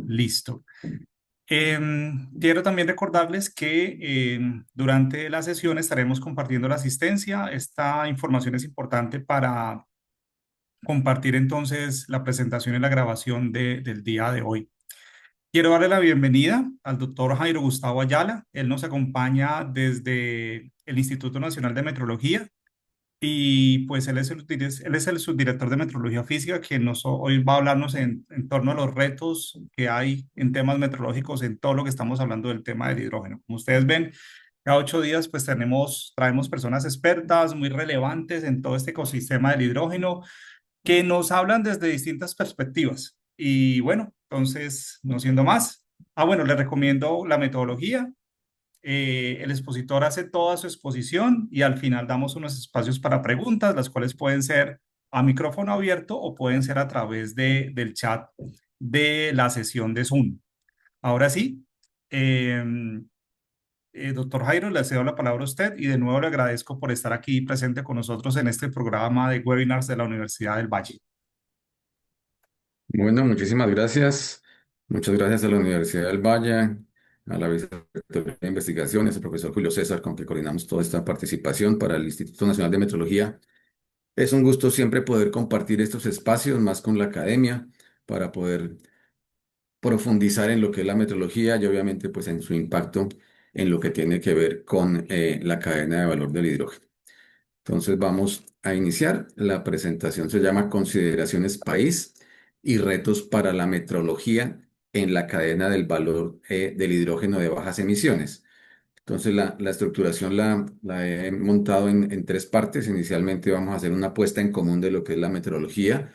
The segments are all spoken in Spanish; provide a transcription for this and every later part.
Listo. Quiero también recordarles que durante la sesión estaremos compartiendo la asistencia. Esta información es importante para compartir entonces la presentación y la grabación del día de hoy. Quiero darle la bienvenida al doctor Jairo Gustavo Ayala. Él nos acompaña desde el Instituto Nacional de Metrología. Y pues él es el subdirector de Metrología Física, quien hoy va a hablarnos en torno a los retos que hay en temas meteorológicos, en todo lo que estamos hablando del tema del hidrógeno. Como ustedes ven, cada 8 días pues traemos personas expertas muy relevantes en todo este ecosistema del hidrógeno que nos hablan desde distintas perspectivas. Y bueno, entonces, no siendo más, bueno, les recomiendo la metodología. El expositor hace toda su exposición y al final damos unos espacios para preguntas, las cuales pueden ser a micrófono abierto o pueden ser a través del chat de la sesión de Zoom. Ahora sí, eh, doctor Jairo, le cedo la palabra a usted y de nuevo le agradezco por estar aquí presente con nosotros en este programa de webinars de la Universidad del Valle. Bueno, muchísimas gracias. Muchas gracias a la Universidad del Valle, a la Vicerrectoría de Investigaciones, al profesor Julio César, con que coordinamos toda esta participación para el Instituto Nacional de Metrología. Es un gusto siempre poder compartir estos espacios más con la academia para poder profundizar en lo que es la metrología y obviamente pues en su impacto en lo que tiene que ver con la cadena de valor del hidrógeno. Entonces vamos a iniciar. La presentación se llama Consideraciones País y retos para la metrología en la cadena del valor del hidrógeno de bajas emisiones. Entonces la estructuración la he montado en tres partes. Inicialmente vamos a hacer una puesta en común de lo que es la metrología.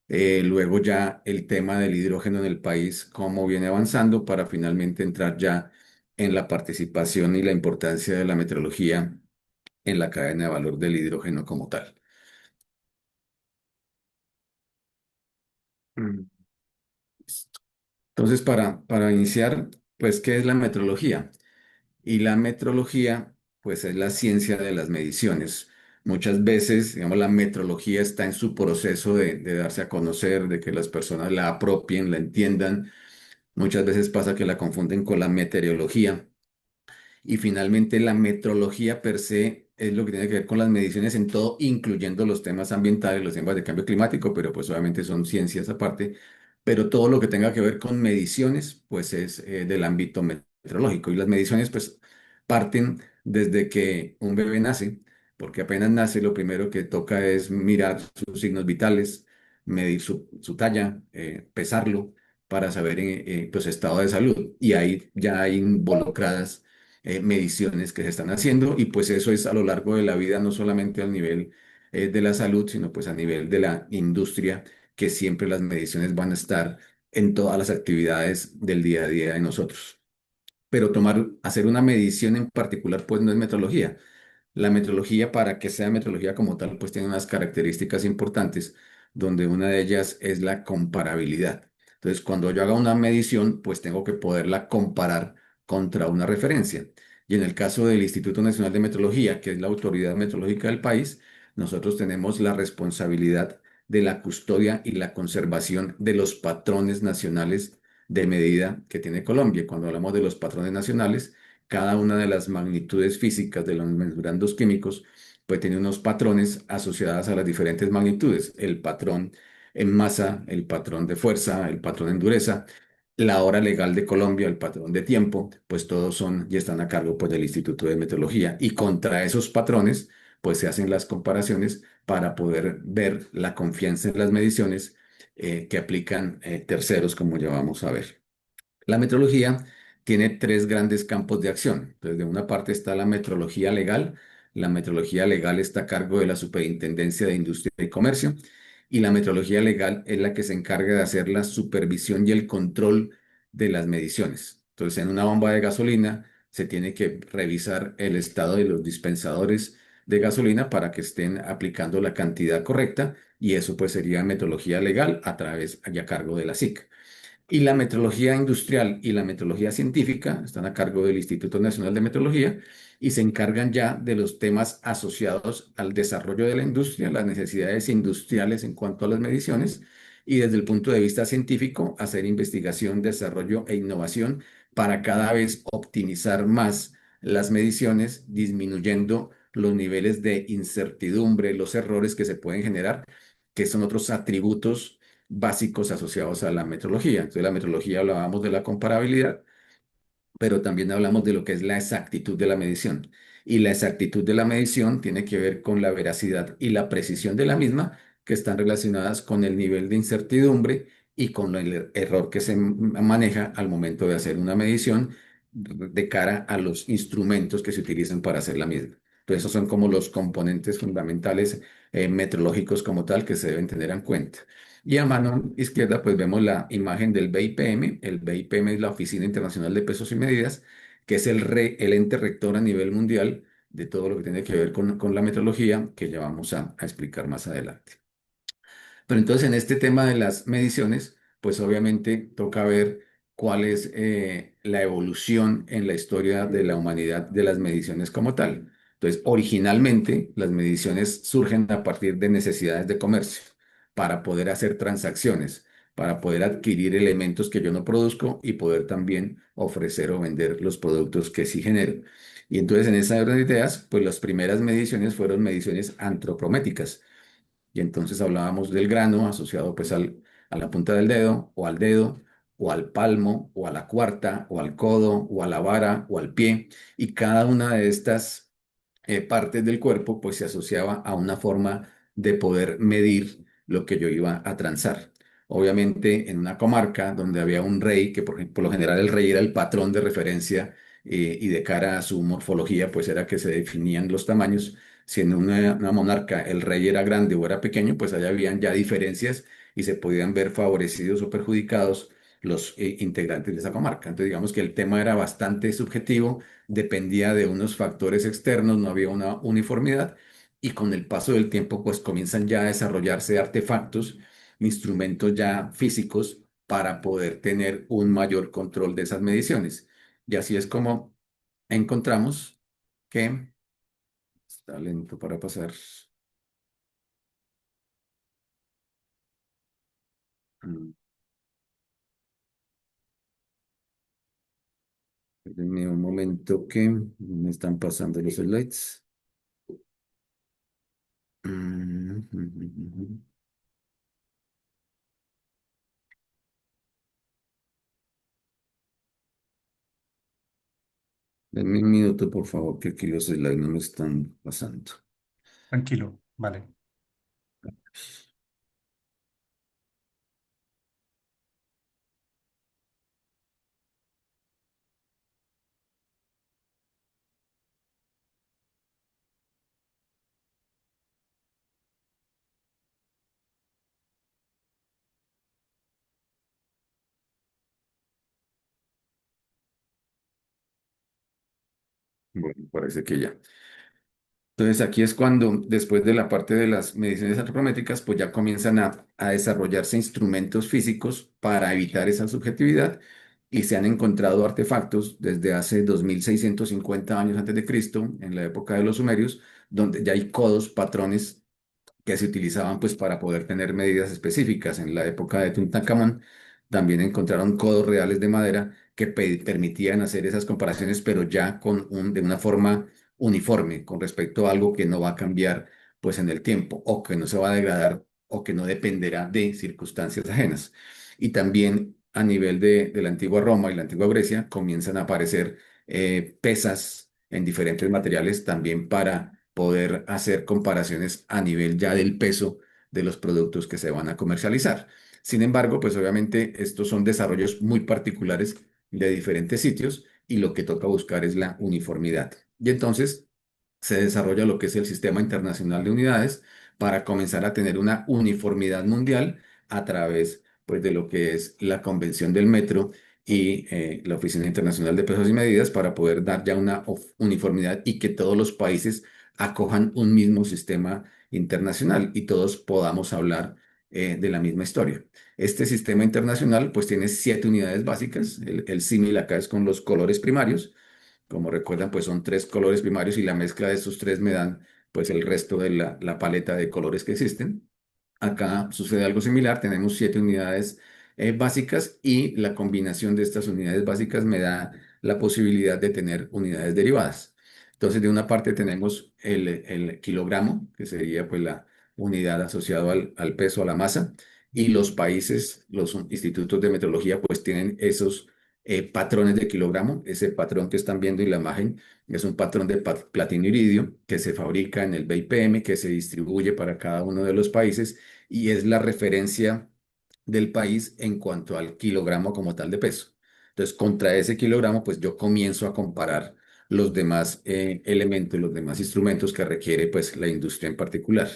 Luego ya el tema del hidrógeno en el país, cómo viene avanzando para finalmente entrar ya en la participación y la importancia de la metrología en la cadena de valor del hidrógeno como tal. Mm. Entonces, para iniciar, pues, ¿qué es la metrología? Y la metrología, pues, es la ciencia de las mediciones. Muchas veces, digamos, la metrología está en su proceso de darse a conocer, de que las personas la apropien, la entiendan. Muchas veces pasa que la confunden con la meteorología. Y finalmente la metrología per se es lo que tiene que ver con las mediciones en todo, incluyendo los temas ambientales, los temas de cambio climático, pero pues obviamente son ciencias aparte. Pero todo lo que tenga que ver con mediciones, pues es del ámbito meteorológico. Y las mediciones pues parten desde que un bebé nace, porque apenas nace lo primero que toca es mirar sus signos vitales, medir su talla, pesarlo para saber pues estado de salud. Y ahí ya hay involucradas mediciones que se están haciendo y pues eso es a lo largo de la vida, no solamente al nivel de la salud, sino pues a nivel de la industria, que siempre las mediciones van a estar en todas las actividades del día a día de nosotros. Pero hacer una medición en particular, pues no es metrología. La metrología, para que sea metrología como tal, pues tiene unas características importantes, donde una de ellas es la comparabilidad. Entonces, cuando yo haga una medición, pues tengo que poderla comparar contra una referencia. Y en el caso del Instituto Nacional de Metrología, que es la autoridad metrológica del país, nosotros tenemos la responsabilidad de la custodia y la conservación de los patrones nacionales de medida que tiene Colombia. Cuando hablamos de los patrones nacionales, cada una de las magnitudes físicas de los mesurandos químicos, pues tiene unos patrones asociados a las diferentes magnitudes. El patrón en masa, el patrón de fuerza, el patrón en dureza, la hora legal de Colombia, el patrón de tiempo, pues todos son y están a cargo pues del Instituto de Meteorología. Y contra esos patrones, pues se hacen las comparaciones para poder ver la confianza en las mediciones que aplican terceros, como ya vamos a ver. La metrología tiene tres grandes campos de acción. Entonces, de una parte está la metrología legal. La metrología legal está a cargo de la Superintendencia de Industria y Comercio. Y la metrología legal es la que se encarga de hacer la supervisión y el control de las mediciones. Entonces, en una bomba de gasolina se tiene que revisar el estado de los dispensadores de gasolina para que estén aplicando la cantidad correcta. Y eso pues sería metrología legal a través y a cargo de la SIC. Y la metrología industrial y la metrología científica están a cargo del Instituto Nacional de Metrología y se encargan ya de los temas asociados al desarrollo de la industria, las necesidades industriales en cuanto a las mediciones y desde el punto de vista científico, hacer investigación, desarrollo e innovación para cada vez optimizar más las mediciones, disminuyendo los niveles de incertidumbre, los errores que se pueden generar, que son otros atributos básicos asociados a la metrología. Entonces, la metrología hablábamos de la comparabilidad, pero también hablamos de lo que es la exactitud de la medición. Y la exactitud de la medición tiene que ver con la veracidad y la precisión de la misma, que están relacionadas con el nivel de incertidumbre y con el error que se maneja al momento de hacer una medición de cara a los instrumentos que se utilizan para hacer la misma. Entonces, esos son como los componentes fundamentales metrológicos como tal que se deben tener en cuenta. Y a mano izquierda, pues vemos la imagen del BIPM. El BIPM es la Oficina Internacional de Pesos y Medidas, que es el ente rector a nivel mundial de todo lo que tiene que ver con la metrología, que ya vamos a explicar más adelante. Pero entonces en este tema de las mediciones, pues obviamente toca ver cuál es la evolución en la historia de la humanidad de las mediciones como tal. Entonces, originalmente las mediciones surgen a partir de necesidades de comercio para poder hacer transacciones, para poder adquirir elementos que yo no produzco y poder también ofrecer o vender los productos que sí genero. Y entonces en esa orden de ideas, pues las primeras mediciones fueron mediciones antropométricas y entonces hablábamos del grano asociado pues a la punta del dedo o al palmo o a la cuarta o al codo o a la vara o al pie. Y cada una de estas partes del cuerpo pues se asociaba a una forma de poder medir lo que yo iba a transar. Obviamente en una comarca donde había un rey, que por lo general el rey era el patrón de referencia y de cara a su morfología pues era que se definían los tamaños. Si en una monarca el rey era grande o era pequeño, pues allá habían ya diferencias y se podían ver favorecidos o perjudicados los integrantes de esa comarca. Entonces, digamos que el tema era bastante subjetivo, dependía de unos factores externos, no había una uniformidad y con el paso del tiempo, pues comienzan ya a desarrollarse artefactos, instrumentos ya físicos para poder tener un mayor control de esas mediciones. Y así es como encontramos que está lento para pasar. Mm, Denme un momento que me están pasando los slides. Mm. Denme un minuto, por favor, que aquí los slides no me están pasando. Tranquilo, vale. Bueno, parece que ya. Entonces aquí es cuando, después de la parte de las mediciones antropométricas, pues ya comienzan a desarrollarse instrumentos físicos para evitar esa subjetividad y se han encontrado artefactos desde hace 2650 años antes de Cristo, en la época de los sumerios, donde ya hay codos, patrones que se utilizaban pues para poder tener medidas específicas. En la época de Tutankamón también encontraron codos reales de madera que permitían hacer esas comparaciones, pero ya de una forma uniforme con respecto a algo que no va a cambiar pues en el tiempo o que no se va a degradar o que no dependerá de circunstancias ajenas. Y también a nivel de la antigua Roma y la antigua Grecia comienzan a aparecer pesas en diferentes materiales también para poder hacer comparaciones a nivel ya del peso de los productos que se van a comercializar. Sin embargo, pues obviamente estos son desarrollos muy particulares de diferentes sitios y lo que toca buscar es la uniformidad. Y entonces se desarrolla lo que es el Sistema Internacional de Unidades para comenzar a tener una uniformidad mundial a través pues, de lo que es la Convención del Metro y la Oficina Internacional de Pesos y Medidas para poder dar ya una uniformidad y que todos los países acojan un mismo sistema internacional y todos podamos hablar de la misma historia. Este sistema internacional pues tiene 7 unidades básicas. El símil acá es con los colores primarios. Como recuerdan, pues son 3 colores primarios y la mezcla de esos tres me dan pues el resto de la paleta de colores que existen. Acá sucede algo similar, tenemos 7 unidades básicas y la combinación de estas unidades básicas me da la posibilidad de tener unidades derivadas. Entonces, de una parte tenemos el kilogramo, que sería pues la unidad asociada al peso, a la masa, y los países, los institutos de metrología, pues tienen esos patrones de kilogramo. Ese patrón que están viendo en la imagen es un patrón de platino iridio que se fabrica en el BIPM, que se distribuye para cada uno de los países y es la referencia del país en cuanto al kilogramo como tal de peso. Entonces, contra ese kilogramo, pues yo comienzo a comparar los demás elementos, los demás instrumentos que requiere pues la industria en particular.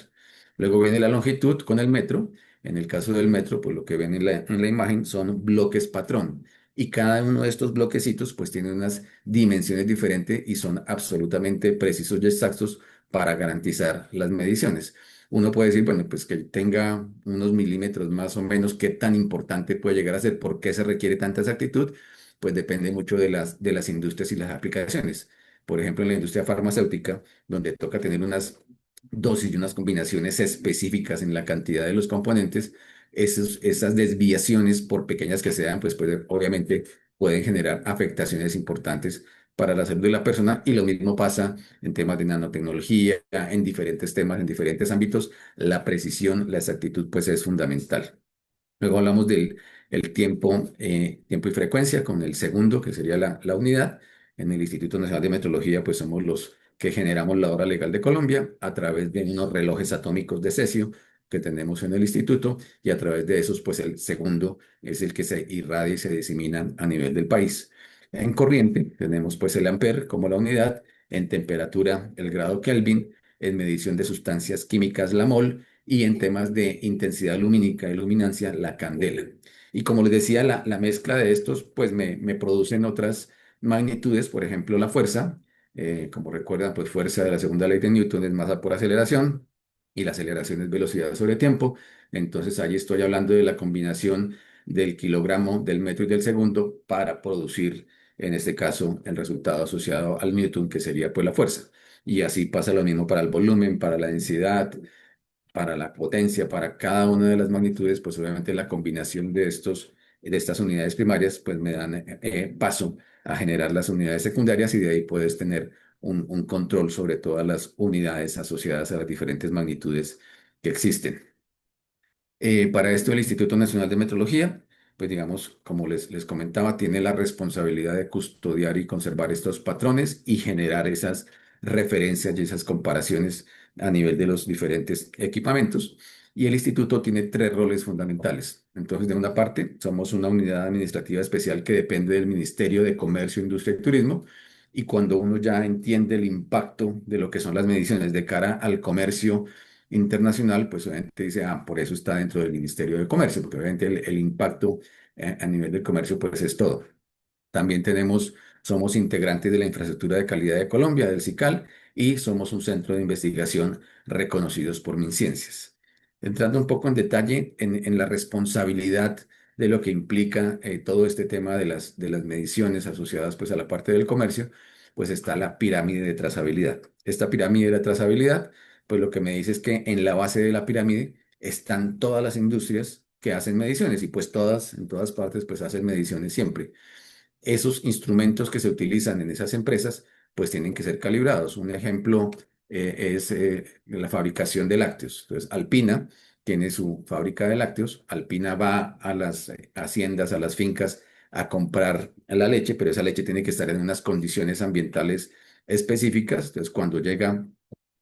Luego viene la longitud con el metro. En el caso del metro, pues lo que ven en la imagen son bloques patrón. Y cada uno de estos bloquecitos pues tiene unas dimensiones diferentes y son absolutamente precisos y exactos para garantizar las mediciones. Uno puede decir, bueno, pues que tenga unos milímetros más o menos, ¿qué tan importante puede llegar a ser? ¿Por qué se requiere tanta exactitud? Pues depende mucho de las industrias y las aplicaciones. Por ejemplo, en la industria farmacéutica, donde toca tener unas dosis y unas combinaciones específicas en la cantidad de los componentes, esas desviaciones, por pequeñas que sean, pues obviamente pueden generar afectaciones importantes para la salud de la persona y lo mismo pasa en temas de nanotecnología, en diferentes temas, en diferentes ámbitos, la precisión, la exactitud, pues es fundamental. Luego hablamos del el tiempo y frecuencia con el segundo, que sería la unidad. En el Instituto Nacional de Metrología, pues somos los que generamos la hora legal de Colombia a través de unos relojes atómicos de cesio que tenemos en el instituto y a través de esos, pues el segundo es el que se irradia y se disemina a nivel del país. En corriente tenemos pues el ampere como la unidad, en temperatura el grado Kelvin, en medición de sustancias químicas la mol y en temas de intensidad lumínica y luminancia, la candela. Y como les decía, la mezcla de estos, pues me producen otras magnitudes, por ejemplo, la fuerza, como recuerdan, pues fuerza de la segunda ley de Newton es masa por aceleración y la aceleración es velocidad sobre tiempo. Entonces ahí estoy hablando de la combinación del kilogramo, del metro y del segundo para producir, en este caso, el resultado asociado al Newton, que sería pues la fuerza. Y así pasa lo mismo para el volumen, para la densidad, para la potencia, para cada una de las magnitudes, pues obviamente la combinación de estas unidades primarias, pues me dan paso a generar las unidades secundarias y de ahí puedes tener un control sobre todas las unidades asociadas a las diferentes magnitudes que existen. Para esto, el Instituto Nacional de Metrología, pues digamos, como les comentaba, tiene la responsabilidad de custodiar y conservar estos patrones y generar esas referencias y esas comparaciones a nivel de los diferentes equipamientos. Y el instituto tiene 3 roles fundamentales. Entonces, de una parte, somos una unidad administrativa especial que depende del Ministerio de Comercio, Industria y Turismo. Y cuando uno ya entiende el impacto de lo que son las mediciones de cara al comercio, internacional, pues obviamente dice, por eso está dentro del Ministerio de Comercio, porque obviamente el impacto a nivel del comercio, pues es todo. También somos integrantes de la Infraestructura de Calidad de Colombia, del CICAL, y somos un centro de investigación reconocidos por MinCiencias. Entrando un poco en detalle en la responsabilidad de lo que implica todo este tema de las mediciones asociadas pues a la parte del comercio, pues está la pirámide de trazabilidad. Esta pirámide de trazabilidad, pues lo que me dice es que en la base de la pirámide están todas las industrias que hacen mediciones y pues todas, en todas partes, pues hacen mediciones siempre. Esos instrumentos que se utilizan en esas empresas, pues tienen que ser calibrados. Un ejemplo es la fabricación de lácteos. Entonces, Alpina tiene su fábrica de lácteos. Alpina va a las haciendas, a las fincas a comprar la leche, pero esa leche tiene que estar en unas condiciones ambientales específicas. Entonces, cuando llega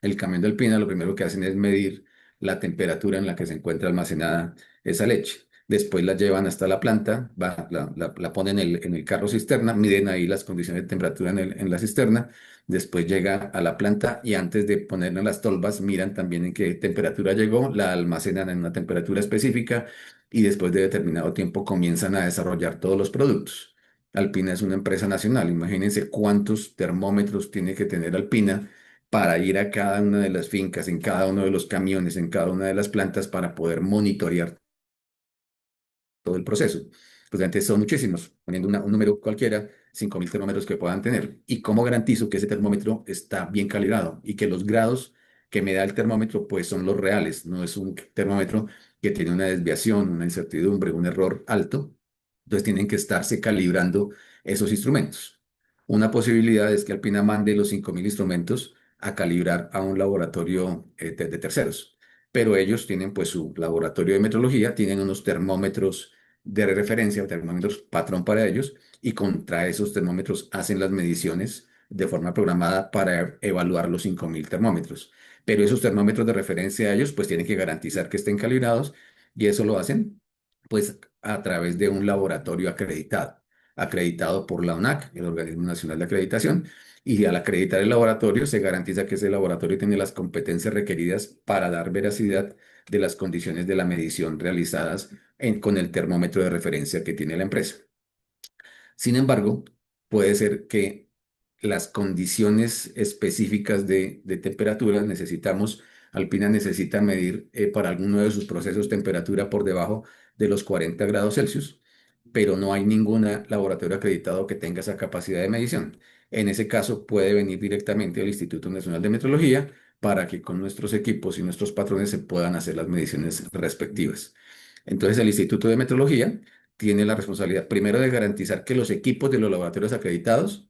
el camión de Alpina, lo primero que hacen es medir la temperatura en la que se encuentra almacenada esa leche. Después la llevan hasta la planta, la ponen en el carro cisterna, miden ahí las condiciones de temperatura en la cisterna, después llega a la planta y antes de ponerla en las tolvas miran también en qué temperatura llegó, la almacenan en una temperatura específica y después de determinado tiempo comienzan a desarrollar todos los productos. Alpina es una empresa nacional, imagínense cuántos termómetros tiene que tener Alpina para ir a cada una de las fincas, en cada uno de los camiones, en cada una de las plantas para poder monitorear todo el proceso. Pues antes son muchísimos, poniendo un número cualquiera, 5.000 termómetros que puedan tener. ¿Y cómo garantizo que ese termómetro está bien calibrado y que los grados que me da el termómetro, pues son los reales, no es un termómetro que tiene una desviación, una incertidumbre, un error alto. Entonces tienen que estarse calibrando esos instrumentos. Una posibilidad es que Alpina mande los 5.000 instrumentos a calibrar a un laboratorio de terceros, pero ellos tienen pues su laboratorio de metrología, tienen unos termómetros de referencia, termómetros patrón para ellos, y contra esos termómetros hacen las mediciones de forma programada para evaluar los 5.000 termómetros. Pero esos termómetros de referencia a ellos pues tienen que garantizar que estén calibrados y eso lo hacen pues a través de un laboratorio acreditado por la ONAC, el Organismo Nacional de Acreditación, y al acreditar el laboratorio se garantiza que ese laboratorio tiene las competencias requeridas para dar veracidad de las condiciones de la medición realizadas con el termómetro de referencia que tiene la empresa. Sin embargo, puede ser que las condiciones específicas de temperatura Alpina necesita medir para alguno de sus procesos temperatura por debajo de los 40 grados Celsius, pero no hay ningún laboratorio acreditado que tenga esa capacidad de medición. En ese caso, puede venir directamente al Instituto Nacional de Metrología para que con nuestros equipos y nuestros patrones se puedan hacer las mediciones respectivas. Entonces, el Instituto de Metrología tiene la responsabilidad primero de garantizar que los equipos de los laboratorios acreditados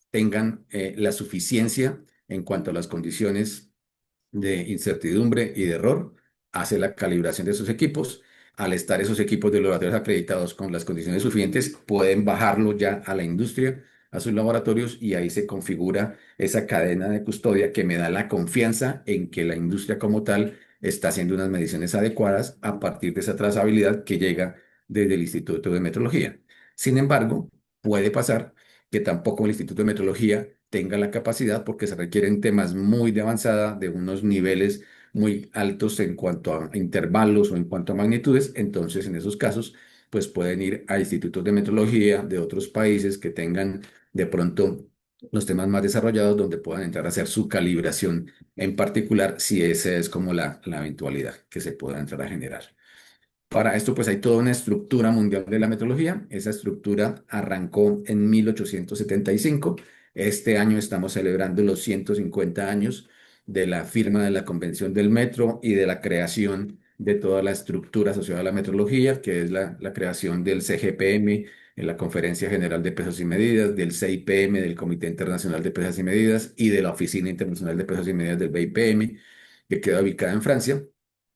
tengan la suficiencia en cuanto a las condiciones de incertidumbre y de error, hace la calibración de sus equipos. Al estar esos equipos de laboratorios acreditados con las condiciones suficientes, pueden bajarlo ya a la industria, a sus laboratorios, y ahí se configura esa cadena de custodia que me da la confianza en que la industria como tal está haciendo unas mediciones adecuadas a partir de esa trazabilidad que llega desde el Instituto de Metrología. Sin embargo, puede pasar que tampoco el Instituto de Metrología tenga la capacidad porque se requieren temas muy de avanzada, de unos niveles muy altos en cuanto a intervalos o en cuanto a magnitudes. Entonces, en esos casos, pues pueden ir a institutos de metrología de otros países que tengan de pronto los temas más desarrollados donde puedan entrar a hacer su calibración en particular, si esa es como la eventualidad que se pueda entrar a generar. Para esto, pues hay toda una estructura mundial de la metrología. Esa estructura arrancó en 1875. Este año estamos celebrando los 150 años de la firma de la Convención del Metro y de la creación de toda la estructura asociada a la metrología, que es la creación del CGPM, en la Conferencia General de Pesos y Medidas, del CIPM, del Comité Internacional de Pesas y Medidas, y de la Oficina Internacional de Pesos y Medidas del BIPM, que queda ubicada en Francia.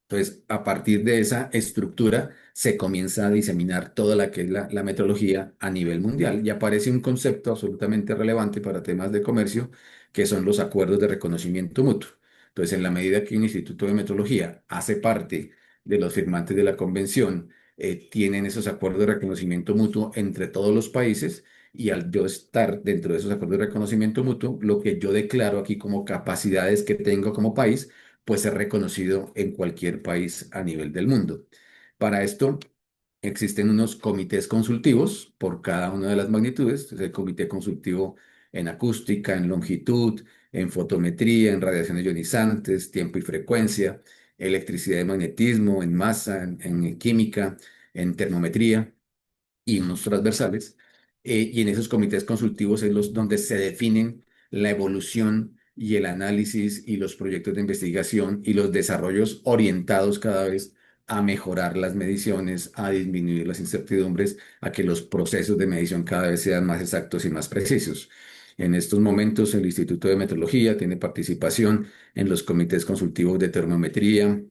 Entonces, a partir de esa estructura se comienza a diseminar toda la que es la metrología a nivel mundial y aparece un concepto absolutamente relevante para temas de comercio, que son los acuerdos de reconocimiento mutuo. Entonces, en la medida que un instituto de metrología hace parte de los firmantes de la convención, tienen esos acuerdos de reconocimiento mutuo entre todos los países, y al yo estar dentro de esos acuerdos de reconocimiento mutuo, lo que yo declaro aquí como capacidades que tengo como país, pues ser reconocido en cualquier país a nivel del mundo. Para esto existen unos comités consultivos por cada una de las magnitudes. Es el comité consultivo en acústica, en longitud, en fotometría, en radiaciones ionizantes, tiempo y frecuencia, electricidad y magnetismo, en masa, en química, en termometría y unos transversales. Y en esos comités consultivos es donde se definen la evolución y el análisis y los proyectos de investigación y los desarrollos orientados cada vez a mejorar las mediciones, a disminuir las incertidumbres, a que los procesos de medición cada vez sean más exactos y más precisos. En estos momentos, el Instituto de Metrología tiene participación en los comités consultivos de termometría,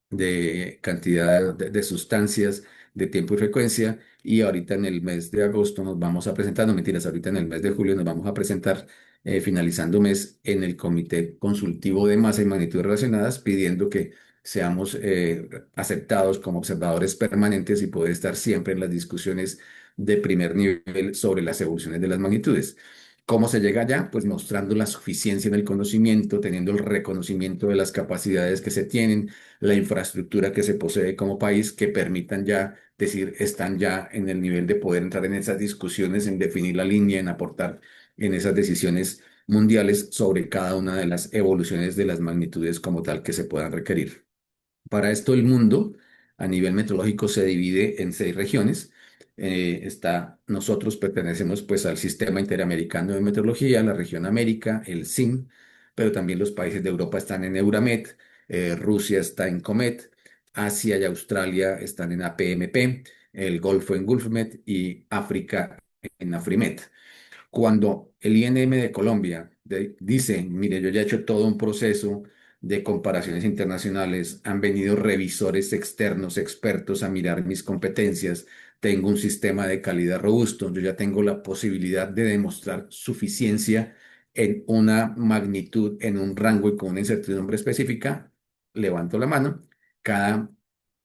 de cantidad de sustancias, de tiempo y frecuencia. Y ahorita en el mes de agosto nos vamos a presentar, no mentiras, ahorita en el mes de julio nos vamos a presentar, finalizando mes, en el Comité Consultivo de Masa y Magnitudes Relacionadas, pidiendo que seamos aceptados como observadores permanentes y poder estar siempre en las discusiones de primer nivel sobre las evoluciones de las magnitudes. ¿Cómo se llega allá? Pues mostrando la suficiencia en el conocimiento, teniendo el reconocimiento de las capacidades que se tienen, la infraestructura que se posee como país, que permitan ya decir, están ya en el nivel de poder entrar en esas discusiones, en definir la línea, en aportar en esas decisiones mundiales sobre cada una de las evoluciones de las magnitudes como tal que se puedan requerir. Para esto el mundo a nivel meteorológico se divide en 6 regiones. Nosotros pertenecemos pues al Sistema Interamericano de Meteorología, la región América, el SIM, pero también los países de Europa están en Euramet, Rusia está en Comet, Asia y Australia están en APMP, el Golfo en Gulfmet y África en Afrimet. Cuando el INM de Colombia dice, mire, yo ya he hecho todo un proceso de comparaciones internacionales, han venido revisores externos, expertos a mirar mis competencias, tengo un sistema de calidad robusto, yo ya tengo la posibilidad de demostrar suficiencia en una magnitud, en un rango y con una incertidumbre específica, levanto la mano. Cada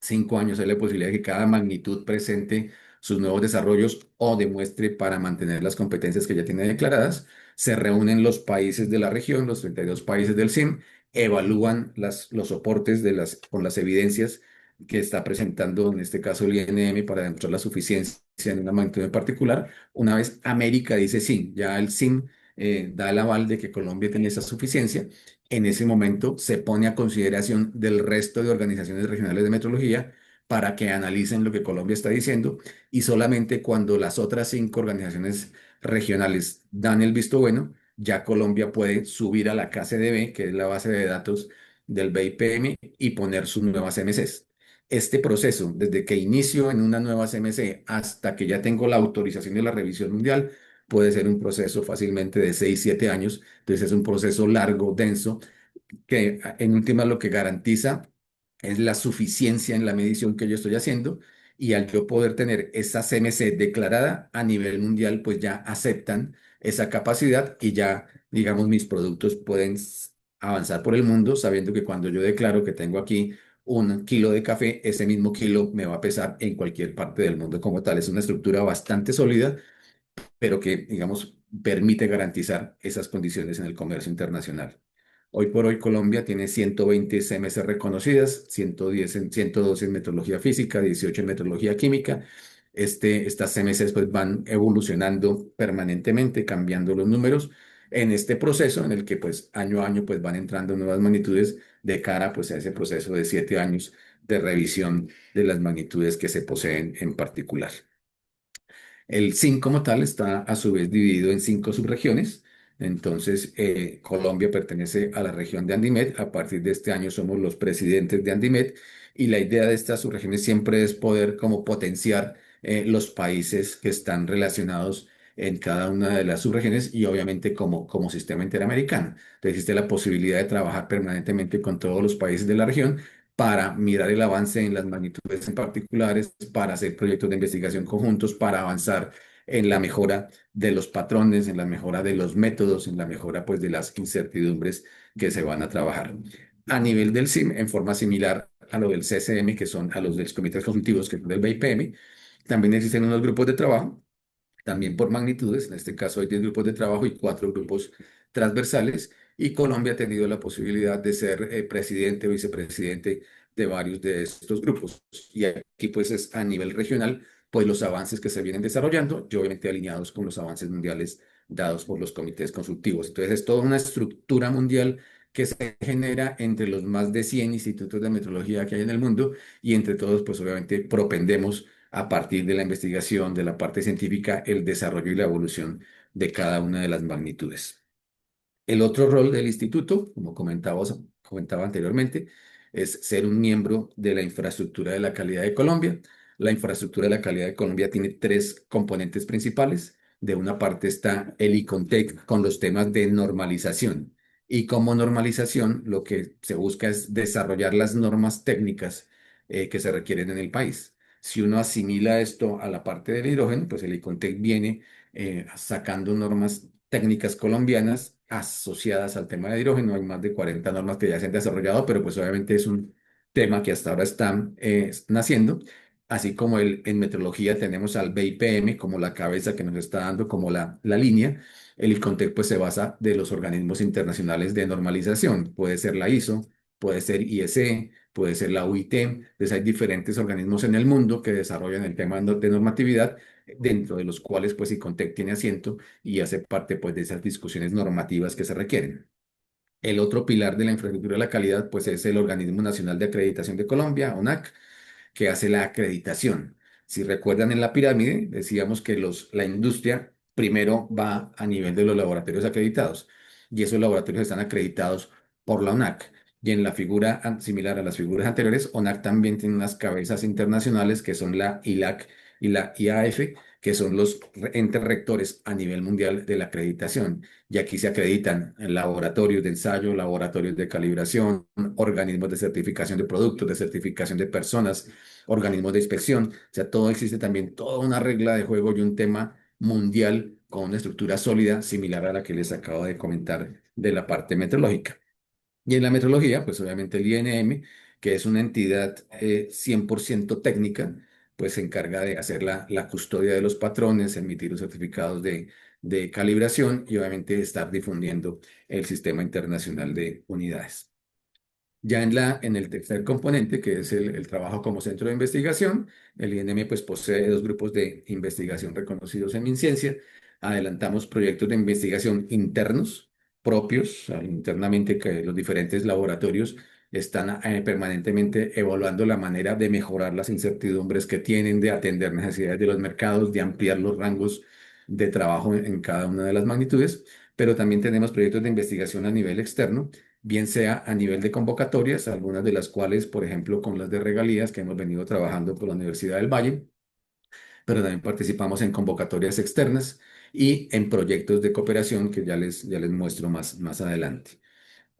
5 años hay la posibilidad de que cada magnitud presente sus nuevos desarrollos o demuestre para mantener las competencias que ya tiene declaradas. Se reúnen los países de la región, los 32 países del CIM, evalúan los soportes con las evidencias que está presentando, en este caso el INM, para demostrar la suficiencia en una magnitud en particular. Una vez América dice sí, ya el CIM da el aval de que Colombia tiene esa suficiencia, en ese momento se pone a consideración del resto de organizaciones regionales de metrología para que analicen lo que Colombia está diciendo, y solamente cuando las otras 5 organizaciones regionales dan el visto bueno, ya Colombia puede subir a la KCDB, que es la base de datos del BIPM, y poner sus nuevas CMCs. Este proceso, desde que inicio en una nueva CMC hasta que ya tengo la autorización de la revisión mundial, puede ser un proceso fácilmente de 6, 7 años. Entonces es un proceso largo, denso, que en última lo que garantiza es la suficiencia en la medición que yo estoy haciendo, y al yo poder tener esa CMC declarada a nivel mundial, pues ya aceptan esa capacidad y ya, digamos, mis productos pueden avanzar por el mundo sabiendo que cuando yo declaro que tengo aquí 1 kilo de café, ese mismo kilo me va a pesar en cualquier parte del mundo como tal. Es una estructura bastante sólida, pero que, digamos, permite garantizar esas condiciones en el comercio internacional. Hoy por hoy Colombia tiene 120 CMS reconocidas, 110 112 en metrología física, 18 en metrología química. Estas CMS pues van evolucionando permanentemente, cambiando los números en este proceso en el que pues año a año pues van entrando nuevas magnitudes de cara pues a ese proceso de 7 años de revisión de las magnitudes que se poseen en particular. El CIN como tal está a su vez dividido en 5 subregiones. Entonces, Colombia pertenece a la región de Andimed. A partir de este año somos los presidentes de Andimed, y la idea de estas subregiones siempre es poder como potenciar los países que están relacionados en cada una de las subregiones, y obviamente como sistema interamericano. Entonces existe la posibilidad de trabajar permanentemente con todos los países de la región para mirar el avance en las magnitudes en particulares, para hacer proyectos de investigación conjuntos, para avanzar en la mejora de los patrones, en la mejora de los métodos, en la mejora pues de las incertidumbres que se van a trabajar. A nivel del CIM, en forma similar a lo del CCM, que son a los de los comités consultivos, que son del BIPM, también existen unos grupos de trabajo también por magnitudes. En este caso hay 10 grupos de trabajo y 4 grupos transversales, y Colombia ha tenido la posibilidad de ser presidente o vicepresidente de varios de estos grupos. Y aquí pues es a nivel regional, pues los avances que se vienen desarrollando y obviamente alineados con los avances mundiales dados por los comités consultivos. Entonces es toda una estructura mundial que se genera entre los más de 100 institutos de metrología que hay en el mundo, y entre todos pues obviamente propendemos a partir de la investigación, de la parte científica, el desarrollo y la evolución de cada una de las magnitudes. El otro rol del instituto, como comentaba anteriormente, es ser un miembro de la infraestructura de la calidad de Colombia. La infraestructura de la calidad de Colombia tiene 3 componentes principales. De una parte está el ICONTEC con los temas de normalización. Y como normalización, lo que se busca es desarrollar las normas técnicas que se requieren en el país. Si uno asimila esto a la parte del hidrógeno, pues el ICONTEC viene sacando normas técnicas colombianas asociadas al tema de hidrógeno. Hay más de 40 normas que ya se han desarrollado, pero pues obviamente es un tema que hasta ahora está naciendo. Así como en metrología tenemos al BIPM como la cabeza que nos está dando como la línea, el ICONTEC pues se basa de los organismos internacionales de normalización. Puede ser la ISO, puede ser IEC, puede ser la UIT. Entonces hay diferentes organismos en el mundo que desarrollan el tema de normatividad, dentro de los cuales pues ICONTEC tiene asiento y hace parte pues de esas discusiones normativas que se requieren. El otro pilar de la infraestructura de la calidad pues es el Organismo Nacional de Acreditación de Colombia, ONAC, que hace la acreditación. Si recuerdan en la pirámide, decíamos que la industria primero va a nivel de los laboratorios acreditados. y esos laboratorios están acreditados por la ONAC. Y en la figura similar a las figuras anteriores, ONAC también tiene unas cabezas internacionales que son la ILAC y la IAF, que son los entes rectores a nivel mundial de la acreditación. Y aquí se acreditan laboratorios de ensayo, laboratorios de calibración, organismos de certificación de productos, de certificación de personas, organismos de inspección. O sea, todo existe también, toda una regla de juego y un tema mundial con una estructura sólida similar a la que les acabo de comentar de la parte meteorológica. Y en la metrología, pues obviamente el INM, que es una entidad 100% técnica, pues se encarga de hacer la custodia de los patrones, emitir los certificados de calibración y obviamente estar difundiendo el sistema internacional de unidades. Ya en el tercer componente, que es el trabajo como centro de investigación, el INM pues posee dos grupos de investigación reconocidos en MinCiencia. Adelantamos proyectos de investigación internos propios, o sea, internamente que los diferentes laboratorios están permanentemente evaluando la manera de mejorar las incertidumbres que tienen, de atender necesidades de los mercados, de ampliar los rangos de trabajo en cada una de las magnitudes, pero también tenemos proyectos de investigación a nivel externo, bien sea a nivel de convocatorias, algunas de las cuales, por ejemplo, con las de regalías que hemos venido trabajando por la Universidad del Valle, pero también participamos en convocatorias externas y en proyectos de cooperación que ya les muestro más adelante.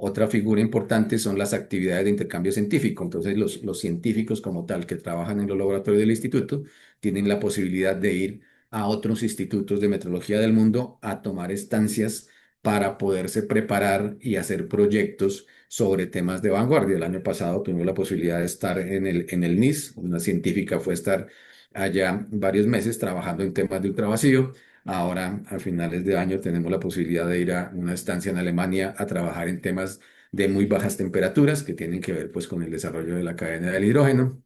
Otra figura importante son las actividades de intercambio científico. Entonces, los científicos como tal que trabajan en los laboratorios del instituto tienen la posibilidad de ir a otros institutos de metrología del mundo a tomar estancias para poderse preparar y hacer proyectos sobre temas de vanguardia. El año pasado tuvimos la posibilidad de estar en el NIS. Una científica fue a estar allá varios meses trabajando en temas de ultravacío. Ahora, a finales de año, tenemos la posibilidad de ir a una estancia en Alemania a trabajar en temas de muy bajas temperaturas que tienen que ver pues, con el desarrollo de la cadena del hidrógeno,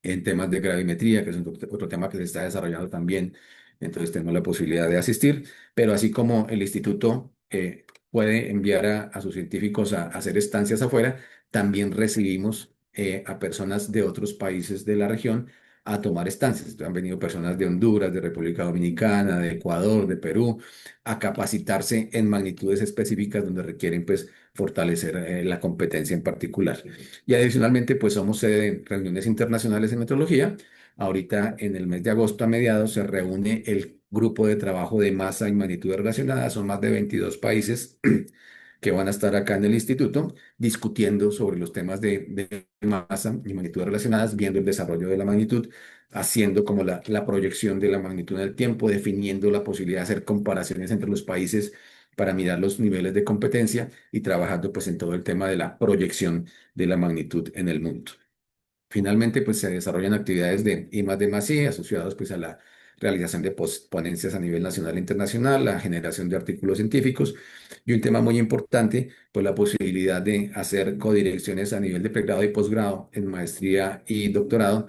en temas de gravimetría, que es otro tema que se está desarrollando también. Entonces, tenemos la posibilidad de asistir, pero así como el instituto puede enviar a sus científicos a hacer estancias afuera, también recibimos a personas de otros países de la región a tomar estancias. Entonces, han venido personas de Honduras, de República Dominicana, de Ecuador, de Perú, a capacitarse en magnitudes específicas donde requieren pues fortalecer la competencia en particular. Y adicionalmente pues somos sede de reuniones internacionales en metrología. Ahorita en el mes de agosto a mediados se reúne el grupo de trabajo de masa y magnitudes relacionadas. Son más de 22 países que van a estar acá en el instituto discutiendo sobre los temas de masa y magnitudes relacionadas, viendo el desarrollo de la magnitud, haciendo como la proyección de la magnitud en el tiempo, definiendo la posibilidad de hacer comparaciones entre los países para mirar los niveles de competencia y trabajando pues en todo el tema de la proyección de la magnitud en el mundo. Finalmente, pues se desarrollan actividades de I+D+I asociados pues a la realización de ponencias a nivel nacional e internacional, la generación de artículos científicos y un tema muy importante, pues la posibilidad de hacer codirecciones a nivel de pregrado y posgrado en maestría y doctorado,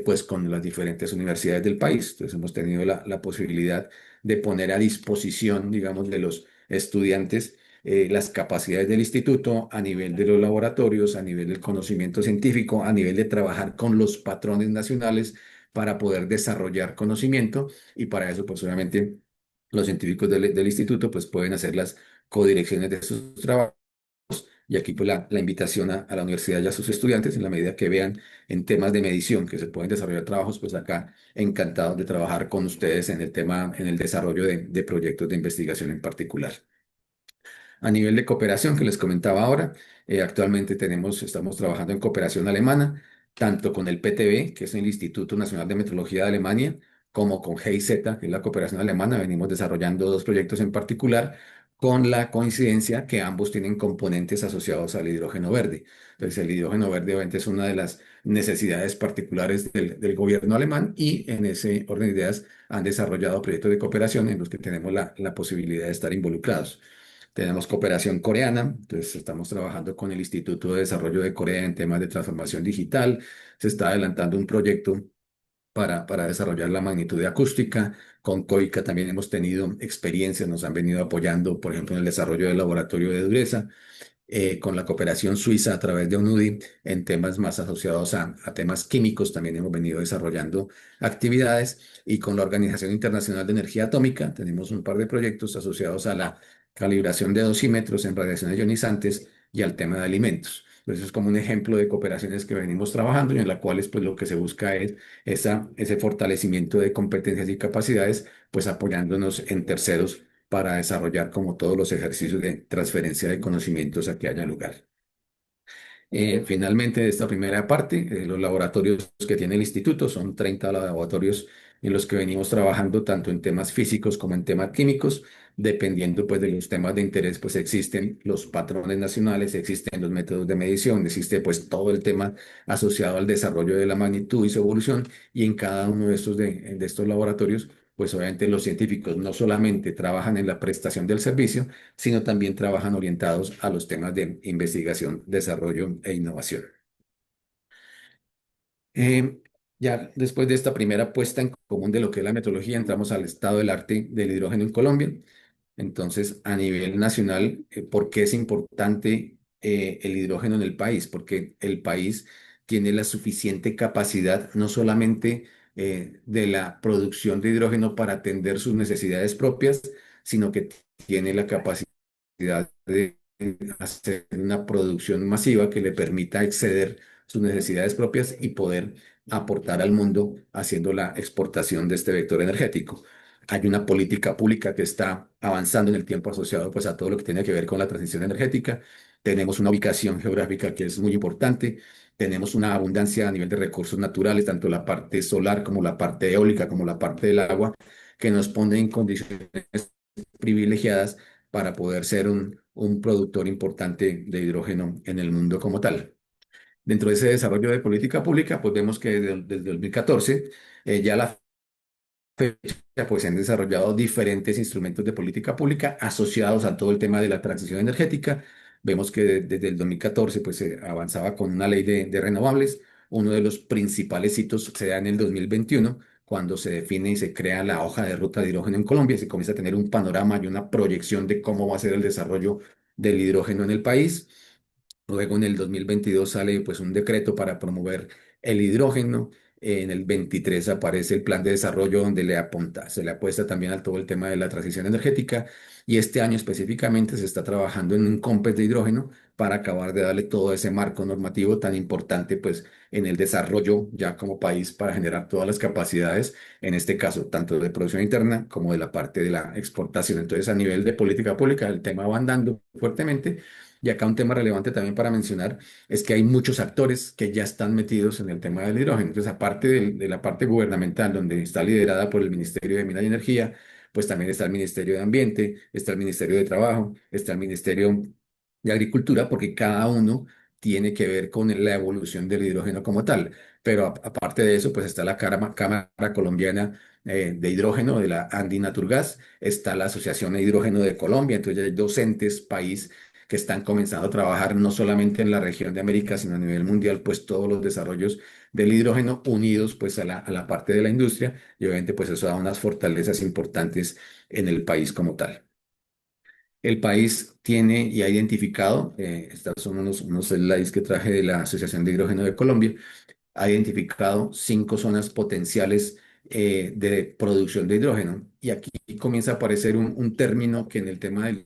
pues con las diferentes universidades del país. Entonces hemos tenido la posibilidad de poner a disposición, digamos, de los estudiantes las capacidades del instituto a nivel de los laboratorios, a nivel del conocimiento científico, a nivel de trabajar con los patrones nacionales para poder desarrollar conocimiento y para eso, pues obviamente, los científicos del instituto pues pueden hacer las codirecciones de sus trabajos. Y aquí pues la invitación a la universidad y a sus estudiantes, en la medida que vean en temas de medición que se pueden desarrollar trabajos, pues acá encantados de trabajar con ustedes en el tema, en el desarrollo de proyectos de investigación en particular. A nivel de cooperación que les comentaba ahora, actualmente estamos trabajando en cooperación alemana, tanto con el PTB, que es el Instituto Nacional de Metrología de Alemania, como con GIZ, que es la cooperación alemana. Venimos desarrollando dos proyectos en particular, con la coincidencia que ambos tienen componentes asociados al hidrógeno verde. Entonces, el hidrógeno verde obviamente es una de las necesidades particulares del gobierno alemán y en ese orden de ideas han desarrollado proyectos de cooperación en los que tenemos la posibilidad de estar involucrados. Tenemos cooperación coreana, entonces estamos trabajando con el Instituto de Desarrollo de Corea en temas de transformación digital. Se está adelantando un proyecto para desarrollar la magnitud de acústica. Con COICA también hemos tenido experiencias, nos han venido apoyando, por ejemplo, en el desarrollo del laboratorio de dureza. con la cooperación suiza a través de UNUDI en temas más asociados a temas químicos. También hemos venido desarrollando actividades y con la Organización Internacional de Energía Atómica tenemos un par de proyectos asociados a la calibración de dosímetros en radiaciones ionizantes y al tema de alimentos. Pues eso es como un ejemplo de cooperaciones que venimos trabajando y en las cuales pues lo que se busca es ese fortalecimiento de competencias y capacidades, pues apoyándonos en terceros para desarrollar como todos los ejercicios de transferencia de conocimientos a que haya lugar. Finalmente, de esta primera parte, los laboratorios que tiene el instituto son 30 laboratorios en los que venimos trabajando tanto en temas físicos como en temas químicos, dependiendo pues de los temas de interés, pues existen los patrones nacionales, existen los métodos de medición, existe pues todo el tema asociado al desarrollo de la magnitud y su evolución, y en cada uno de estos laboratorios, pues obviamente los científicos no solamente trabajan en la prestación del servicio, sino también trabajan orientados a los temas de investigación, desarrollo e innovación. Eh, ya después de esta primera puesta en común de lo que es la metodología, entramos al estado del arte del hidrógeno en Colombia. Entonces, a nivel nacional, ¿por qué es importante el hidrógeno en el país? Porque el país tiene la suficiente capacidad, no solamente de la producción de hidrógeno para atender sus necesidades propias, sino que tiene la capacidad de hacer una producción masiva que le permita exceder sus necesidades propias y poder aportar al mundo haciendo la exportación de este vector energético. Hay una política pública que está avanzando en el tiempo asociado pues a todo lo que tiene que ver con la transición energética. Tenemos una ubicación geográfica que es muy importante. Tenemos una abundancia a nivel de recursos naturales, tanto la parte solar como la parte eólica, como la parte del agua, que nos pone en condiciones privilegiadas para poder ser un productor importante de hidrógeno en el mundo como tal. Dentro de ese desarrollo de política pública, pues vemos que desde 2014 ya la fecha, pues se han desarrollado diferentes instrumentos de política pública asociados a todo el tema de la transición energética. Vemos que desde el 2014 pues se avanzaba con una ley de renovables. Uno de los principales hitos se da en el 2021, cuando se define y se crea la hoja de ruta de hidrógeno en Colombia y se comienza a tener un panorama y una proyección de cómo va a ser el desarrollo del hidrógeno en el país. Luego en el 2022 sale pues un decreto para promover el hidrógeno. En el 23 aparece el plan de desarrollo donde se le apuesta también a todo el tema de la transición energética, y este año específicamente se está trabajando en un COMPES de hidrógeno para acabar de darle todo ese marco normativo tan importante pues en el desarrollo ya como país para generar todas las capacidades, en este caso tanto de producción interna como de la parte de la exportación. Entonces a nivel de política pública el tema va andando fuertemente. Y acá un tema relevante también para mencionar es que hay muchos actores que ya están metidos en el tema del hidrógeno. Entonces, aparte de la parte gubernamental, donde está liderada por el Ministerio de Minas y Energía, pues también está el Ministerio de Ambiente, está el Ministerio de Trabajo, está el Ministerio de Agricultura, porque cada uno tiene que ver con la evolución del hidrógeno como tal. Pero aparte de eso, pues está la Cámara Colombiana de Hidrógeno de la Andinaturgas, está la Asociación de Hidrógeno de Colombia. Entonces, hay docentes, país que están comenzando a trabajar no solamente en la región de América, sino a nivel mundial, pues todos los desarrollos del hidrógeno unidos pues a la parte de la industria, y obviamente pues eso da unas fortalezas importantes en el país como tal. El país tiene y ha identificado, estos son unos slides que traje de la Asociación de Hidrógeno de Colombia, ha identificado 5 zonas potenciales de producción de hidrógeno. Y aquí comienza a aparecer un término que en el tema del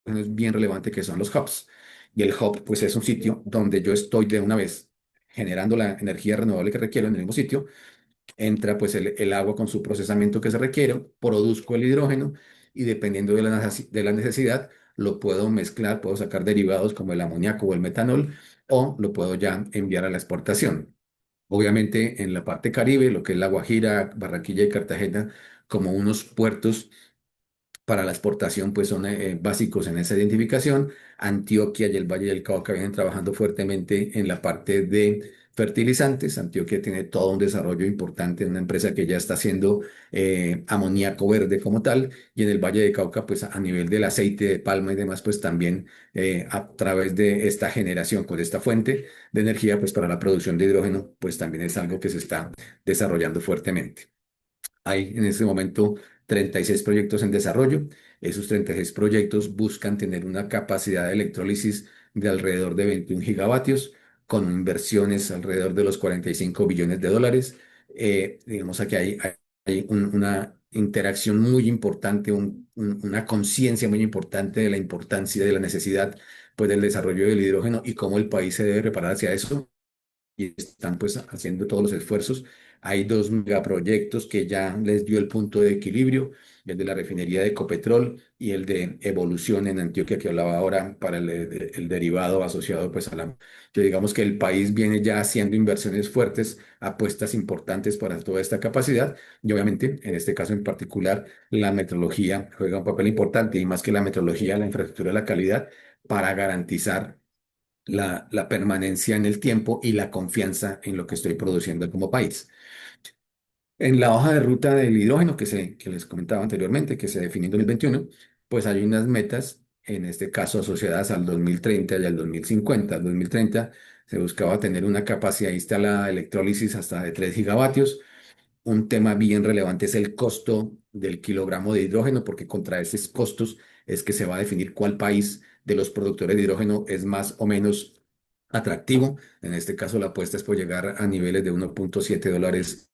es bien relevante, que son los hubs. Y el hub, pues es un sitio donde yo estoy de una vez generando la energía renovable que requiero en el mismo sitio, entra pues el agua con su procesamiento que se requiere, produzco el hidrógeno y dependiendo de de la necesidad, lo puedo mezclar, puedo sacar derivados como el amoníaco o el metanol, o lo puedo ya enviar a la exportación. Obviamente en la parte Caribe, lo que es La Guajira, Barranquilla y Cartagena, como unos puertos para la exportación, pues son básicos en esa identificación. Antioquia y el Valle del Cauca vienen trabajando fuertemente en la parte de fertilizantes. Antioquia tiene todo un desarrollo importante, una empresa que ya está haciendo amoníaco verde como tal, y en el Valle del Cauca, pues a nivel del aceite de palma y demás, pues también a través de esta generación, con esta fuente de energía, pues para la producción de hidrógeno, pues también es algo que se está desarrollando fuertemente. Hay en este momento 36 proyectos en desarrollo. Esos 36 proyectos buscan tener una capacidad de electrólisis de alrededor de 21 gigavatios, con inversiones alrededor de los 45 billones de dólares. Digamos, aquí hay una interacción muy importante, una conciencia muy importante de la importancia y de la necesidad, pues, del desarrollo del hidrógeno y cómo el país se debe preparar hacia eso, y están pues haciendo todos los esfuerzos. Hay dos megaproyectos que ya les dio el punto de equilibrio, el de la refinería de Ecopetrol y el de Evolución en Antioquia, que hablaba ahora, para el derivado asociado pues a la... Que digamos que el país viene ya haciendo inversiones fuertes, apuestas importantes para toda esta capacidad, y obviamente en este caso en particular la metrología juega un papel importante, y más que la metrología, la infraestructura de la calidad, para garantizar la permanencia en el tiempo y la confianza en lo que estoy produciendo como país. En la hoja de ruta del hidrógeno que les comentaba anteriormente, que se definió en 2021, pues hay unas metas, en este caso asociadas al 2030 y al 2050. Al 2030 se buscaba tener una capacidad instalada de electrólisis hasta de 3 gigavatios. Un tema bien relevante es el costo del kilogramo de hidrógeno, porque contra esos costos es que se va a definir cuál país de los productores de hidrógeno es más o menos atractivo. En este caso, la apuesta es por llegar a niveles de 1,7 dólares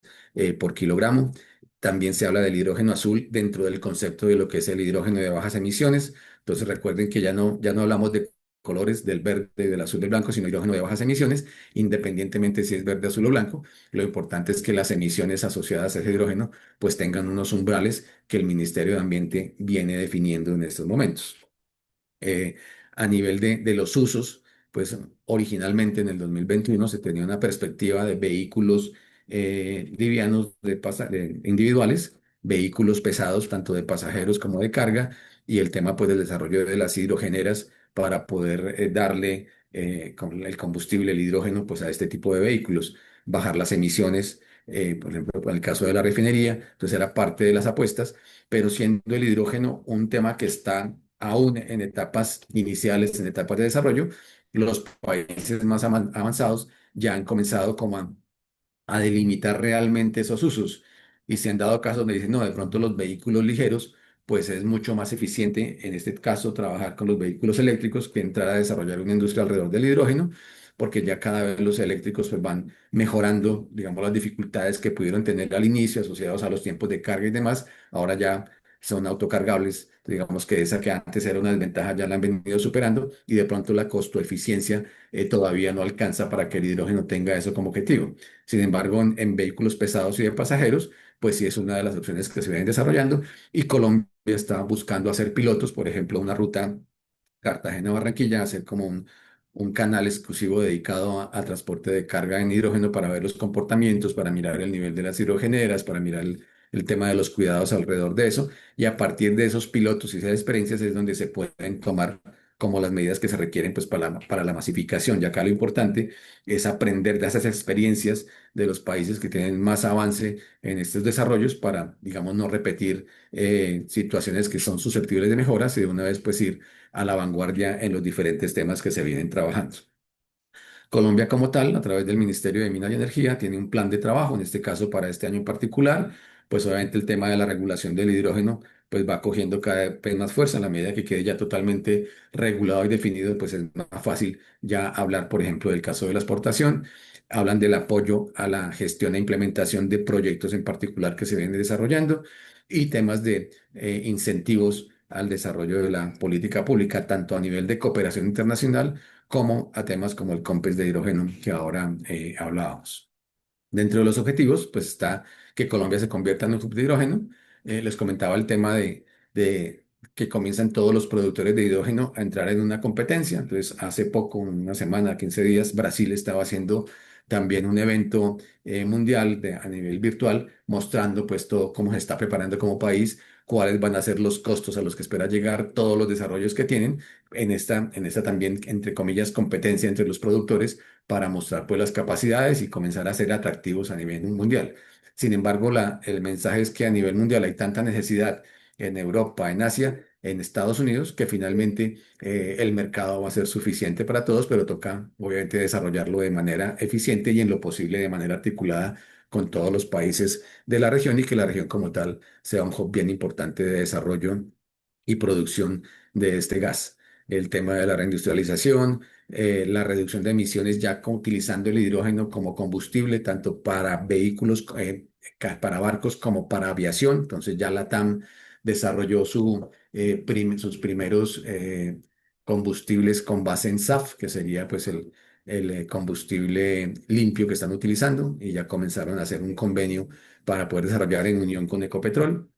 por kilogramo. También se habla del hidrógeno azul dentro del concepto de lo que es el hidrógeno de bajas emisiones. Entonces recuerden que ya no hablamos de colores del verde, del azul, del blanco, sino hidrógeno de bajas emisiones, independientemente si es verde, azul o blanco. Lo importante es que las emisiones asociadas a ese hidrógeno pues tengan unos umbrales que el Ministerio de Ambiente viene definiendo en estos momentos. Eh, a nivel de los usos, pues originalmente en el 2021 se tenía una perspectiva de vehículos livianos de individuales, vehículos pesados, tanto de pasajeros como de carga, y el tema pues del desarrollo de las hidrogeneras para poder darle con el combustible, el hidrógeno, pues a este tipo de vehículos, bajar las emisiones. Por ejemplo, en el caso de la refinería, entonces era parte de las apuestas, pero siendo el hidrógeno un tema que está aún en etapas iniciales, en etapas de desarrollo, los países más avanzados ya han comenzado como a delimitar realmente esos usos. Y se han dado casos donde dicen, no, de pronto los vehículos ligeros, pues es mucho más eficiente, en este caso, trabajar con los vehículos eléctricos que entrar a desarrollar una industria alrededor del hidrógeno, porque ya cada vez los eléctricos pues van mejorando, digamos, las dificultades que pudieron tener al inicio asociados a los tiempos de carga y demás. Ahora ya son autocargables, digamos que esa que antes era una desventaja ya la han venido superando, y de pronto la costo-eficiencia todavía no alcanza para que el hidrógeno tenga eso como objetivo. Sin embargo, en vehículos pesados y de pasajeros, pues sí es una de las opciones que se vienen desarrollando, y Colombia está buscando hacer pilotos, por ejemplo, una ruta Cartagena-Barranquilla, hacer como un canal exclusivo dedicado a transporte de carga en hidrógeno para ver los comportamientos, para mirar el nivel de las hidrogeneras, para mirar el tema de los cuidados alrededor de eso. Y a partir de esos pilotos y esas experiencias es donde se pueden tomar como las medidas que se requieren pues para la masificación. Y acá lo importante es aprender de esas experiencias de los países que tienen más avance en estos desarrollos para, digamos, no repetir situaciones que son susceptibles de mejoras, y de una vez pues ir a la vanguardia en los diferentes temas que se vienen trabajando. Colombia como tal, a través del Ministerio de Minas y Energía, tiene un plan de trabajo, en este caso para este año en particular, pues obviamente el tema de la regulación del hidrógeno pues va cogiendo cada vez más fuerza. A la medida que quede ya totalmente regulado y definido, pues es más fácil ya hablar, por ejemplo, del caso de la exportación. Hablan del apoyo a la gestión e implementación de proyectos en particular que se vienen desarrollando, y temas de incentivos al desarrollo de la política pública, tanto a nivel de cooperación internacional como a temas como el COMPES de hidrógeno que ahora hablábamos. Dentro de los objetivos, pues está que Colombia se convierta en un hub de hidrógeno. Les comentaba el tema de que comienzan todos los productores de hidrógeno a entrar en una competencia. Entonces, hace poco, una semana, 15 días, Brasil estaba haciendo también un evento mundial a nivel virtual, mostrando pues todo cómo se está preparando como país, cuáles van a ser los costos a los que espera llegar, todos los desarrollos que tienen en esta también, entre comillas, competencia entre los productores, para mostrar pues las capacidades y comenzar a ser atractivos a nivel mundial. Sin embargo, el mensaje es que a nivel mundial hay tanta necesidad en Europa, en Asia, en Estados Unidos, que finalmente el mercado va a ser suficiente para todos, pero toca obviamente desarrollarlo de manera eficiente y en lo posible de manera articulada con todos los países de la región, y que la región como tal sea un hub bien importante de desarrollo y producción de este gas. El tema de la reindustrialización, la reducción de emisiones ya utilizando el hidrógeno como combustible, tanto para vehículos, para barcos como para aviación. Entonces ya la TAM desarrolló sus primeros combustibles con base en SAF, que sería pues el combustible limpio que están utilizando, y ya comenzaron a hacer un convenio para poder desarrollar en unión con Ecopetrol.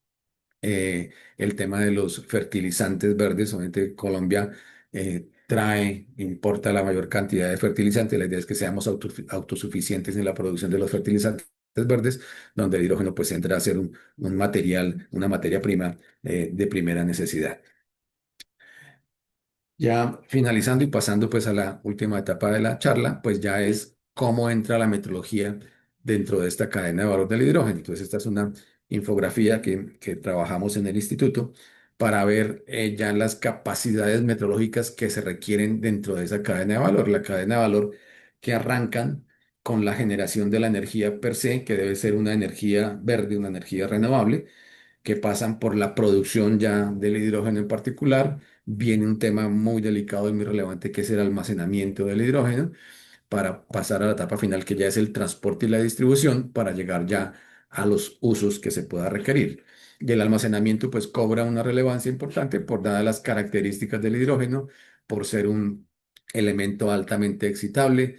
El tema de los fertilizantes verdes, obviamente Colombia importa la mayor cantidad de fertilizantes. La idea es que seamos autosuficientes en la producción de los fertilizantes verdes, donde el hidrógeno pues entra a ser un material, una materia prima de primera necesidad. Ya finalizando y pasando pues a la última etapa de la charla, pues ya es cómo entra la metrología dentro de esta cadena de valor del hidrógeno. Entonces esta es una infografía que trabajamos en el instituto para ver ya las capacidades metrológicas que se requieren dentro de esa cadena de valor. La cadena de valor que arrancan con la generación de la energía per se, que debe ser una energía verde, una energía renovable, que pasan por la producción ya del hidrógeno en particular. Viene un tema muy delicado y muy relevante, que es el almacenamiento del hidrógeno, para pasar a la etapa final, que ya es el transporte y la distribución, para llegar ya a los usos que se pueda requerir. Y el almacenamiento pues cobra una relevancia importante por dadas las características del hidrógeno, por ser un elemento altamente excitable,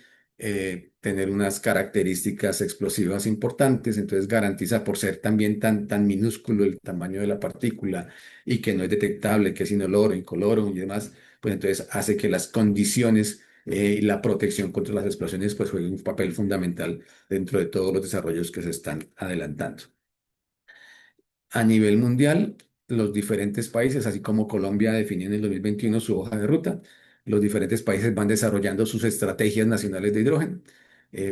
tener unas características explosivas importantes. Entonces garantiza, por ser también tan minúsculo el tamaño de la partícula y que no es detectable, que es inoloro, incoloro y demás, pues entonces hace que las condiciones y la protección contra las explosiones pues juega un papel fundamental dentro de todos los desarrollos que se están adelantando. A nivel mundial, los diferentes países, así como Colombia definió en el 2021 su hoja de ruta, los diferentes países van desarrollando sus estrategias nacionales de hidrógeno.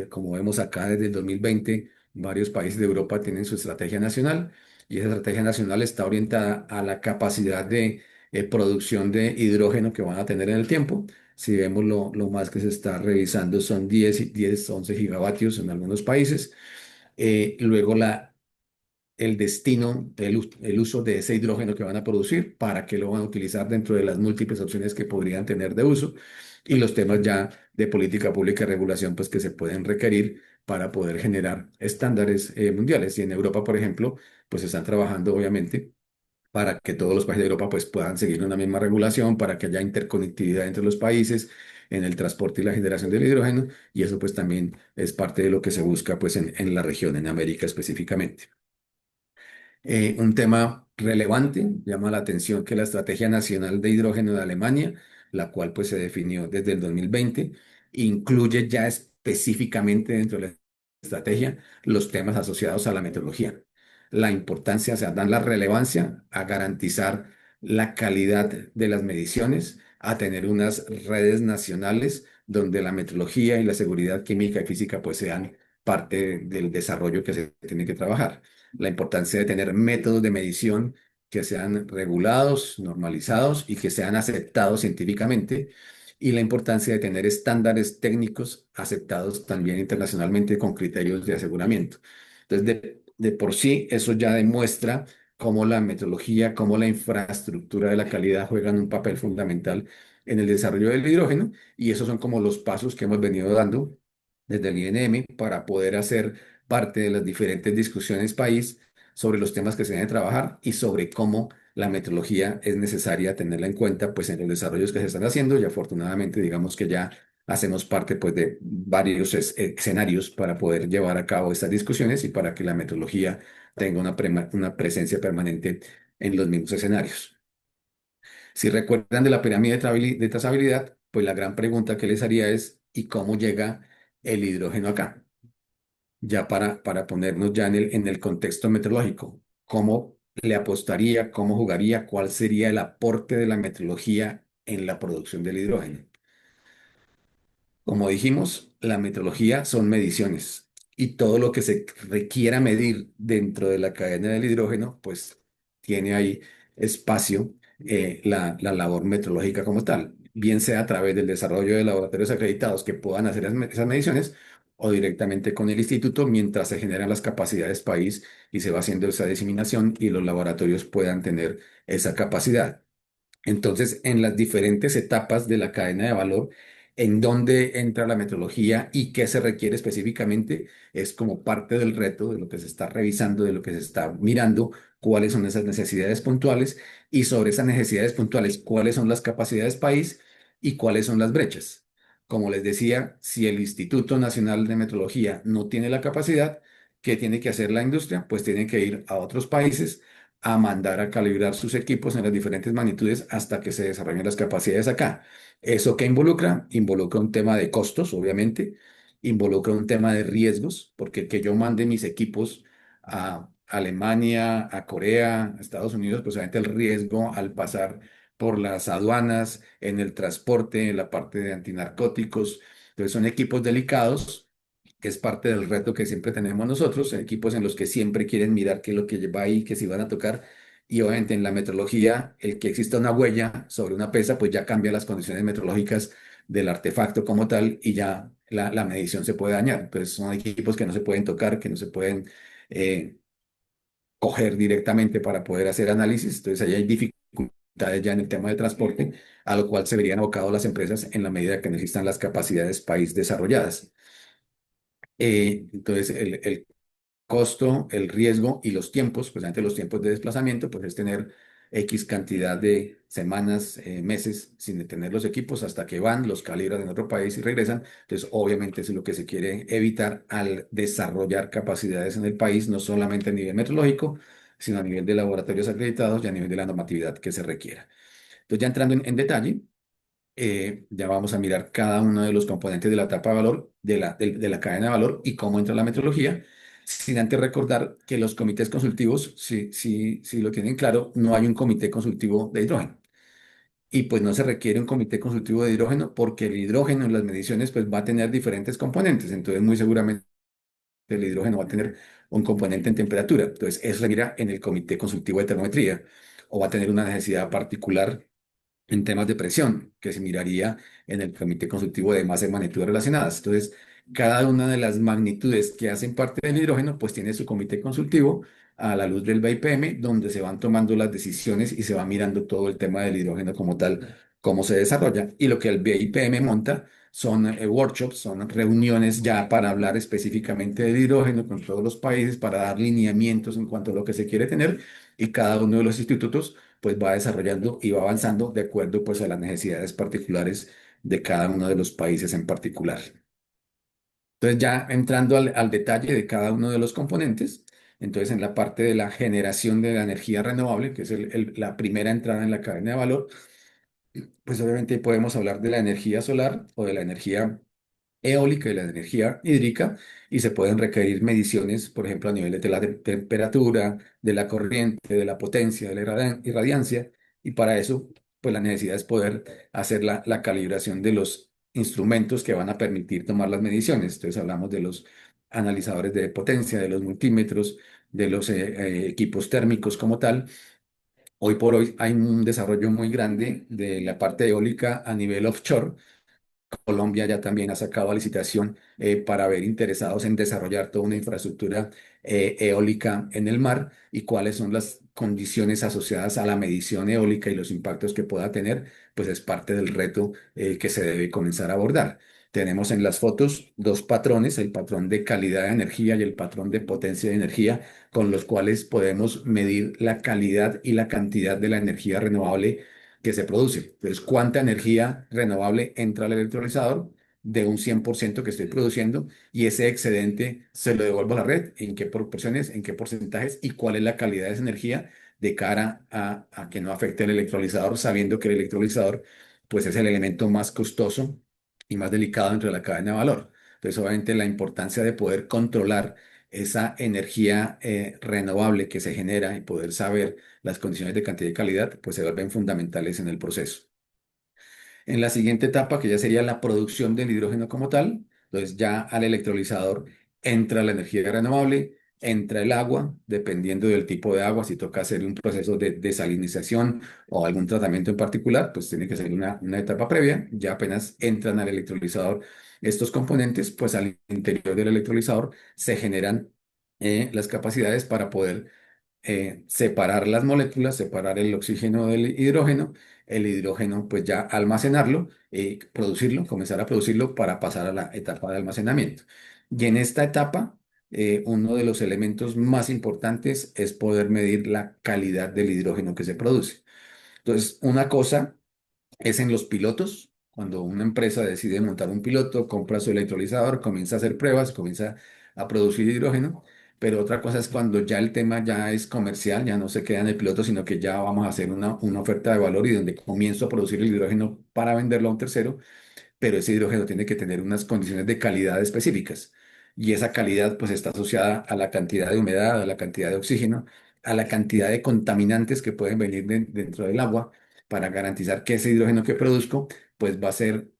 Como vemos acá, desde el 2020, varios países de Europa tienen su estrategia nacional, y esa estrategia nacional está orientada a la capacidad de producción de hidrógeno que van a tener en el tiempo. Si vemos, lo más que se está revisando son 11 gigavatios en algunos países. Luego el destino, el uso de ese hidrógeno que van a producir, para qué lo van a utilizar dentro de las múltiples opciones que podrían tener de uso, y los temas ya de política pública y regulación pues que se pueden requerir para poder generar estándares mundiales. Y en Europa, por ejemplo, pues están trabajando obviamente para que todos los países de Europa pues puedan seguir una misma regulación, para que haya interconectividad entre los países en el transporte y la generación del hidrógeno, y eso pues también es parte de lo que se busca pues en la región, en América específicamente. Un tema relevante llama la atención, que la Estrategia Nacional de Hidrógeno de Alemania, la cual pues se definió desde el 2020, incluye ya específicamente dentro de la estrategia los temas asociados a la meteorología. La importancia, o sea, dan la relevancia a garantizar la calidad de las mediciones, a tener unas redes nacionales donde la meteorología y la seguridad química y física pues sean parte del desarrollo que se tiene que trabajar. La importancia de tener métodos de medición que sean regulados, normalizados y que sean aceptados científicamente, y la importancia de tener estándares técnicos aceptados también internacionalmente con criterios de aseguramiento. Entonces, de por sí, eso ya demuestra cómo la metodología, cómo la infraestructura de la calidad juegan un papel fundamental en el desarrollo del hidrógeno, y esos son como los pasos que hemos venido dando desde el INM para poder hacer parte de las diferentes discusiones país sobre los temas que se deben trabajar, y sobre cómo la metodología es necesaria tenerla en cuenta pues en los desarrollos que se están haciendo. Y afortunadamente digamos que ya hacemos parte pues de varios escenarios para poder llevar a cabo estas discusiones y para que la metodología tenga una presencia permanente en los mismos escenarios. Si recuerdan de la pirámide de trazabilidad, pues la gran pregunta que les haría es: ¿y cómo llega el hidrógeno acá? Ya para ponernos ya en el contexto meteorológico, ¿cómo le apostaría, cómo jugaría, cuál sería el aporte de la meteorología en la producción del hidrógeno? Como dijimos, la metrología son mediciones, y todo lo que se requiera medir dentro de la cadena del hidrógeno, pues tiene ahí espacio la labor metrológica como tal, bien sea a través del desarrollo de laboratorios acreditados que puedan hacer esas mediciones, o directamente con el instituto mientras se generan las capacidades país y se va haciendo esa diseminación y los laboratorios puedan tener esa capacidad. Entonces, en las diferentes etapas de la cadena de valor, en dónde entra la metodología y qué se requiere específicamente, es como parte del reto de lo que se está revisando, de lo que se está mirando, cuáles son esas necesidades puntuales y sobre esas necesidades puntuales, cuáles son las capacidades país y cuáles son las brechas. Como les decía, si el Instituto Nacional de Metrología no tiene la capacidad, ¿qué tiene que hacer la industria? Pues tiene que ir a otros países a mandar a calibrar sus equipos en las diferentes magnitudes hasta que se desarrollen las capacidades acá. ¿Eso qué involucra? Involucra un tema de costos, obviamente, involucra un tema de riesgos, porque que yo mande mis equipos a Alemania, a Corea, a Estados Unidos, pues obviamente el riesgo al pasar por las aduanas, en el transporte, en la parte de antinarcóticos, entonces son equipos delicados que es parte del reto que siempre tenemos nosotros, equipos en los que siempre quieren mirar qué es lo que lleva ahí, que si van a tocar, y obviamente en la metrología, el que exista una huella sobre una pesa, pues ya cambia las condiciones metrológicas del artefacto como tal y ya la medición se puede dañar. Entonces son equipos que no se pueden tocar, que no se pueden eh, coger directamente para poder hacer análisis, entonces ahí hay dificultades ya en el tema de transporte, a lo cual se verían abocados las empresas en la medida que no existan las capacidades país desarrolladas. Entonces, el costo, el riesgo y los tiempos, pues ante los tiempos de desplazamiento, pues es tener X cantidad de semanas, meses sin tener los equipos hasta que van, los calibran en otro país y regresan. Entonces, obviamente, eso es lo que se quiere evitar al desarrollar capacidades en el país, no solamente a nivel metrológico, sino a nivel de laboratorios acreditados y a nivel de la normatividad que se requiera. Entonces, ya entrando en detalle, ya vamos a mirar cada uno de los componentes de la etapa de valor, de la cadena de valor y cómo entra la metodología, sin antes recordar que los comités consultivos, si lo tienen claro, no hay un comité consultivo de hidrógeno. Y pues no se requiere un comité consultivo de hidrógeno porque el hidrógeno en las mediciones pues va a tener diferentes componentes. Entonces muy seguramente el hidrógeno va a tener un componente en temperatura. Entonces eso se mira en el comité consultivo de termometría o va a tener una necesidad particular en temas de presión, que se miraría en el comité consultivo de masa y magnitudes relacionadas. Entonces, cada una de las magnitudes que hacen parte del hidrógeno, pues tiene su comité consultivo a la luz del BIPM, donde se van tomando las decisiones y se va mirando todo el tema del hidrógeno como tal, cómo se desarrolla. Y lo que el BIPM monta son workshops, son reuniones ya para hablar específicamente del hidrógeno con todos los países, para dar lineamientos en cuanto a lo que se quiere tener, y cada uno de los institutos pues va desarrollando y va avanzando de acuerdo pues a las necesidades particulares de cada uno de los países en particular. Entonces ya entrando al detalle de cada uno de los componentes, entonces en la parte de la generación de la energía renovable, que es la primera entrada en la cadena de valor, pues obviamente podemos hablar de la energía solar o de la energía eólica y la energía hídrica, y se pueden requerir mediciones, por ejemplo, a nivel de la temperatura, de la corriente, de la potencia, de la irradiancia, y para eso, pues la necesidad es poder hacer la calibración de los instrumentos que van a permitir tomar las mediciones. Entonces hablamos de los analizadores de potencia, de los multímetros, de los equipos térmicos como tal. Hoy por hoy hay un desarrollo muy grande de la parte eólica a nivel offshore. Colombia ya también ha sacado a licitación para ver interesados en desarrollar toda una infraestructura eólica en el mar y cuáles son las condiciones asociadas a la medición eólica y los impactos que pueda tener, pues es parte del reto que se debe comenzar a abordar. Tenemos en las fotos dos patrones, el patrón de calidad de energía y el patrón de potencia de energía, con los cuales podemos medir la calidad y la cantidad de la energía renovable que se produce. Entonces, ¿cuánta energía renovable entra al electrolizador de un 100% que estoy produciendo? Y ese excedente se lo devuelvo a la red. ¿En qué proporciones, en qué porcentajes y cuál es la calidad de esa energía de cara a que no afecte el electrolizador, sabiendo que el electrolizador pues es el elemento más costoso y más delicado dentro de la cadena de valor? Entonces, obviamente, la importancia de poder controlar esa energía renovable que se genera y poder saber las condiciones de cantidad y calidad, pues se vuelven fundamentales en el proceso. En la siguiente etapa, que ya sería la producción del hidrógeno como tal, entonces ya al electrolizador entra la energía renovable, entra el agua, dependiendo del tipo de agua, si toca hacer un proceso de desalinización o algún tratamiento en particular, pues tiene que ser una etapa previa. Ya apenas entran al electrolizador estos componentes, pues al interior del electrolizador se generan las capacidades para poder separar las moléculas, separar el oxígeno del hidrógeno, el hidrógeno pues ya almacenarlo, producirlo, comenzar a producirlo para pasar a la etapa de almacenamiento. Y en esta etapa, uno de los elementos más importantes es poder medir la calidad del hidrógeno que se produce. Entonces, una cosa es en los pilotos. Cuando una empresa decide montar un piloto, compra su electrolizador, comienza a hacer pruebas, comienza a producir hidrógeno. Pero otra cosa es cuando ya el tema ya es comercial, ya no se queda en el piloto, sino que ya vamos a hacer una oferta de valor y donde comienzo a producir el hidrógeno para venderlo a un tercero, pero ese hidrógeno tiene que tener unas condiciones de calidad específicas. Y esa calidad pues está asociada a la cantidad de humedad, a la cantidad de oxígeno, a la cantidad de contaminantes que pueden venir dentro del agua para garantizar que ese hidrógeno que produzco pues va a ser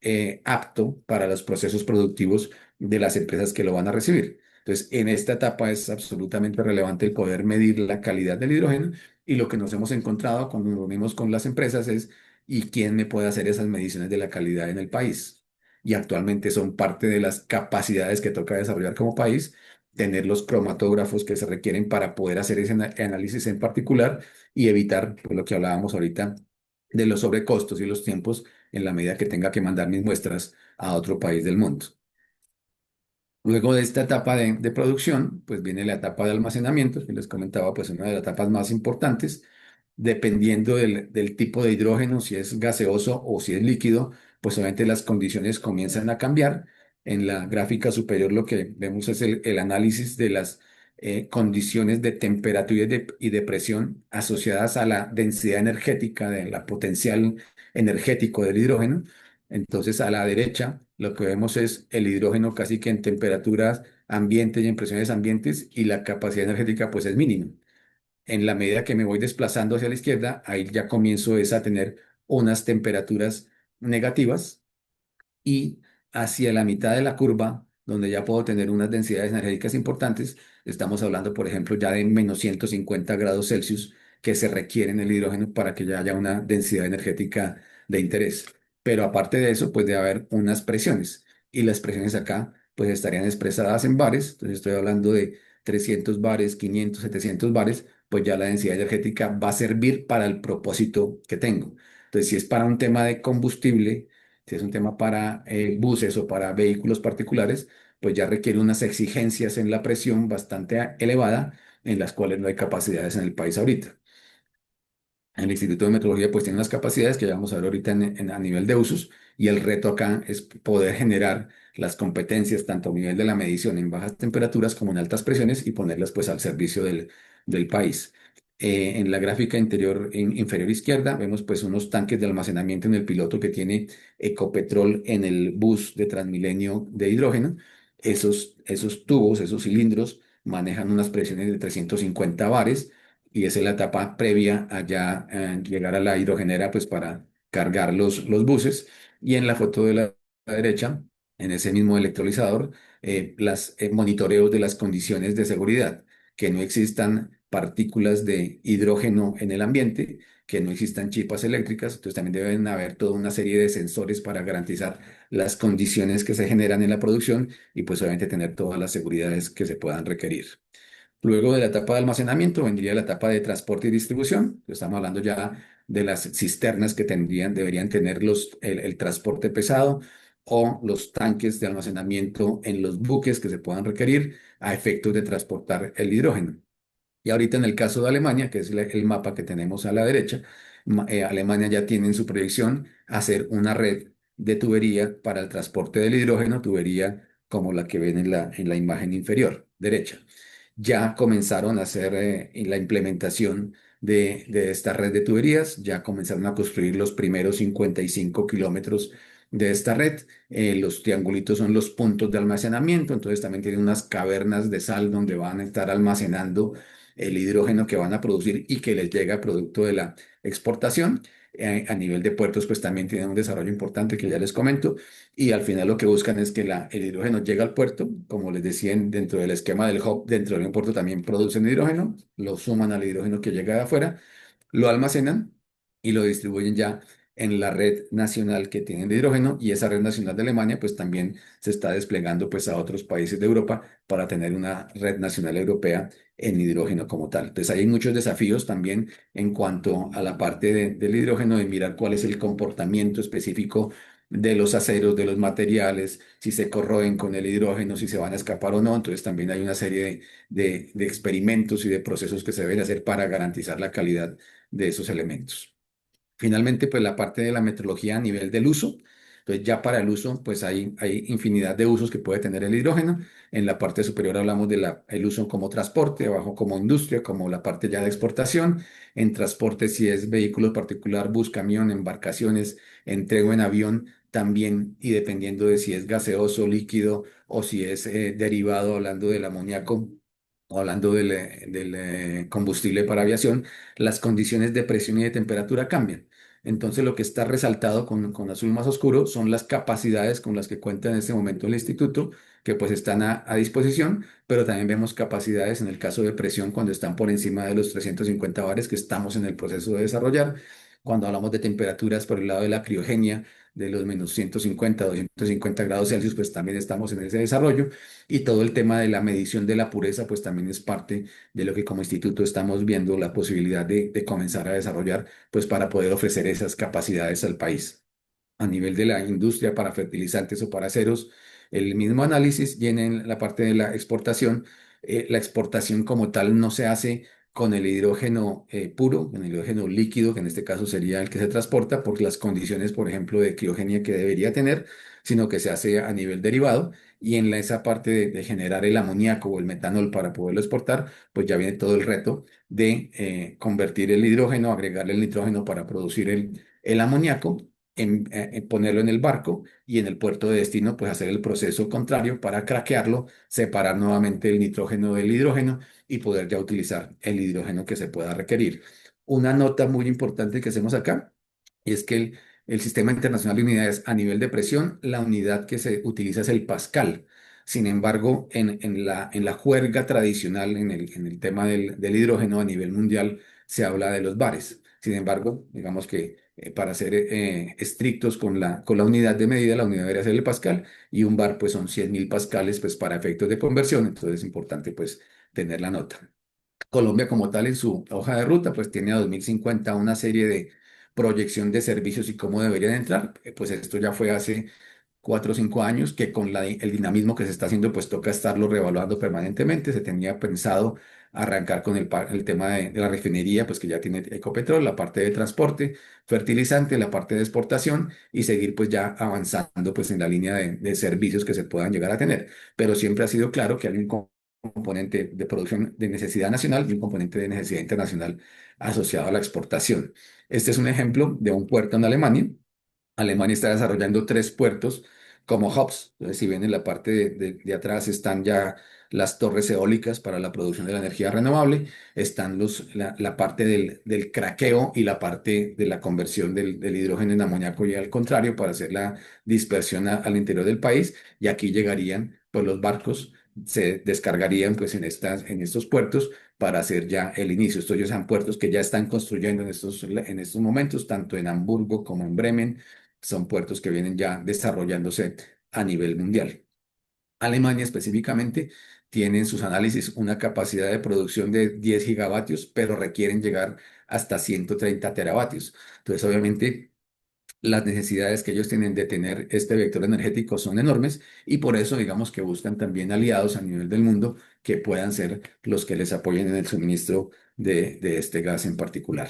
apto para los procesos productivos de las empresas que lo van a recibir. Entonces, en esta etapa es absolutamente relevante el poder medir la calidad del hidrógeno y lo que nos hemos encontrado cuando nos reunimos con las empresas es y quién me puede hacer esas mediciones de la calidad en el país. Y actualmente son parte de las capacidades que toca desarrollar como país, tener los cromatógrafos que se requieren para poder hacer ese análisis en particular y evitar pues, lo que hablábamos ahorita de los sobrecostos y los tiempos en la medida que tenga que mandar mis muestras a otro país del mundo. Luego de esta etapa de producción, pues viene la etapa de almacenamiento, que les comentaba, pues una de las etapas más importantes, dependiendo del tipo de hidrógeno, si es gaseoso o si es líquido, pues obviamente las condiciones comienzan a cambiar. En la gráfica superior lo que vemos es el análisis de las condiciones de temperatura y de presión asociadas a la densidad energética, de la potencial energético del hidrógeno. Entonces, a la derecha, lo que vemos es el hidrógeno casi que en temperaturas ambientes y en presiones ambientes y la capacidad energética pues es mínima. En la medida que me voy desplazando hacia la izquierda, ahí ya comienzo es a tener unas temperaturas negativas y hacia la mitad de la curva, donde ya puedo tener unas densidades energéticas importantes, estamos hablando, por ejemplo, ya de menos 150 grados Celsius que se requiere en el hidrógeno para que ya haya una densidad energética de interés. Pero aparte de eso, pues debe haber unas presiones y las presiones acá pues estarían expresadas en bares, entonces estoy hablando de 300 bares, 500, 700 bares, pues ya la densidad energética va a servir para el propósito que tengo. Entonces, si es para un tema de combustible, si es un tema para buses o para vehículos particulares, pues ya requiere unas exigencias en la presión bastante elevada, en las cuales no hay capacidades en el país ahorita. El Instituto de Metrología pues tiene unas capacidades que ya vamos a ver ahorita a nivel de usos y el reto acá es poder generar las competencias tanto a nivel de la medición en bajas temperaturas como en altas presiones y ponerlas pues al servicio del país. En la gráfica interior inferior izquierda vemos pues unos tanques de almacenamiento en el piloto que tiene Ecopetrol en el bus de Transmilenio de hidrógeno. Esos tubos, esos cilindros manejan unas presiones de 350 bares y esa es la etapa previa a ya llegar a la hidrogenera pues para cargar los buses. Y en la foto de la derecha, en ese mismo electrolizador, las monitoreos de las condiciones de seguridad, que no existan partículas de hidrógeno en el ambiente, que no existan chispas eléctricas, entonces también deben haber toda una serie de sensores para garantizar las condiciones que se generan en la producción y pues obviamente tener todas las seguridades que se puedan requerir. Luego de la etapa de almacenamiento vendría la etapa de transporte y distribución. Estamos hablando ya de las cisternas que deberían tener el transporte pesado o los tanques de almacenamiento en los buques que se puedan requerir a efectos de transportar el hidrógeno. Y ahorita en el caso de Alemania, que es el mapa que tenemos a la derecha, Alemania ya tiene en su proyección hacer una red de tubería para el transporte del hidrógeno, tubería como la que ven en la imagen inferior derecha. Ya comenzaron a hacer la implementación de esta red de tuberías, ya comenzaron a construir los primeros 55 kilómetros de esta red. Los triangulitos son los puntos de almacenamiento, entonces también tienen unas cavernas de sal donde van a estar almacenando el hidrógeno que van a producir y que les llega producto de la exportación. A nivel de puertos, pues también tienen un desarrollo importante que ya les comento. Y al final lo que buscan es que el hidrógeno llegue al puerto, como les decía, dentro del esquema del hub, dentro del puerto también producen hidrógeno, lo suman al hidrógeno que llega de afuera, lo almacenan y lo distribuyen ya en la red nacional que tienen de hidrógeno, y esa red nacional de Alemania pues también se está desplegando pues a otros países de Europa para tener una red nacional europea en hidrógeno como tal. Entonces hay muchos desafíos también en cuanto a la parte del hidrógeno, de mirar cuál es el comportamiento específico de los aceros, de los materiales, si se corroen con el hidrógeno, si se van a escapar o no. Entonces también hay una serie de experimentos y de procesos que se deben hacer para garantizar la calidad de esos elementos. Finalmente, pues la parte de la metrología a nivel del uso. Entonces, ya para el uso, pues hay infinidad de usos que puede tener el hidrógeno. En la parte superior hablamos del el uso como transporte, abajo como industria, como la parte ya de exportación. En transporte, si es vehículo particular, bus, camión, embarcaciones, entrego en avión también, y dependiendo de si es gaseoso, líquido o si es derivado, hablando del amoníaco o hablando del combustible para aviación, las condiciones de presión y de temperatura cambian. Entonces, lo que está resaltado con azul más oscuro son las capacidades con las que cuenta en este momento el instituto, que pues están a disposición, pero también vemos capacidades en el caso de presión cuando están por encima de los 350 bares, que estamos en el proceso de desarrollar. Cuando hablamos de temperaturas por el lado de la criogenia, de los menos 150, 250 grados Celsius, pues también estamos en ese desarrollo. Y todo el tema de la medición de la pureza, pues también es parte de lo que como instituto estamos viendo la posibilidad de comenzar a desarrollar, pues para poder ofrecer esas capacidades al país. A nivel de la industria para fertilizantes o para aceros, el mismo análisis, y en la parte de la exportación. La exportación como tal no se hace con el hidrógeno puro, con el hidrógeno líquido, que en este caso sería el que se transporta por las condiciones, por ejemplo, de criogenia que debería tener, sino que se hace a nivel derivado. Y en esa parte de generar el amoníaco o el metanol para poderlo exportar, pues ya viene todo el reto de convertir el hidrógeno, agregarle el nitrógeno para producir el amoníaco, en ponerlo en el barco, y en el puerto de destino, pues hacer el proceso contrario para craquearlo, separar nuevamente el nitrógeno del hidrógeno y poder ya utilizar el hidrógeno que se pueda requerir. Una nota muy importante que hacemos acá, y es que el Sistema Internacional de Unidades a nivel de presión, la unidad que se utiliza es el pascal. Sin embargo, en la juerga tradicional, en el tema del hidrógeno a nivel mundial, se habla de los bares. Sin embargo, digamos que para ser estrictos con la unidad de medida, la unidad debería ser el pascal, y un bar pues son 100.000 pascales pues para efectos de conversión. Entonces es importante pues tener la nota. Colombia como tal en su hoja de ruta pues tiene a 2050 una serie de proyección de servicios y cómo deberían entrar. Pues esto ya fue hace 4 o 5 años, que con el dinamismo que se está haciendo, pues toca estarlo reevaluando permanentemente. Se tenía pensado arrancar con el tema de la refinería, pues que ya tiene Ecopetrol, la parte de transporte, fertilizante, la parte de exportación, y seguir pues ya avanzando pues en la línea de servicios que se puedan llegar a tener. Pero siempre ha sido claro que hay un componente de producción de necesidad nacional y un componente de necesidad internacional asociado a la exportación. Este es un ejemplo de un puerto en Alemania. Alemania está desarrollando 3 puertos como hubs. Entonces, si ven en la parte de atrás están ya las torres eólicas para la producción de la energía renovable, están la parte del craqueo y la parte de la conversión del hidrógeno en amoníaco, y al contrario, para hacer la dispersión al interior del país. Y aquí llegarían pues los barcos, se descargarían pues en estos puertos para hacer ya el inicio. Estos ya son puertos que ya están construyendo en estos momentos, tanto en Hamburgo como en Bremen. Son puertos que vienen ya desarrollándose a nivel mundial. Alemania específicamente tiene en sus análisis una capacidad de producción de 10 gigavatios, pero requieren llegar hasta 130 teravatios. Entonces, obviamente, las necesidades que ellos tienen de tener este vector energético son enormes, y por eso digamos que buscan también aliados a nivel del mundo que puedan ser los que les apoyen en el suministro de este gas en particular.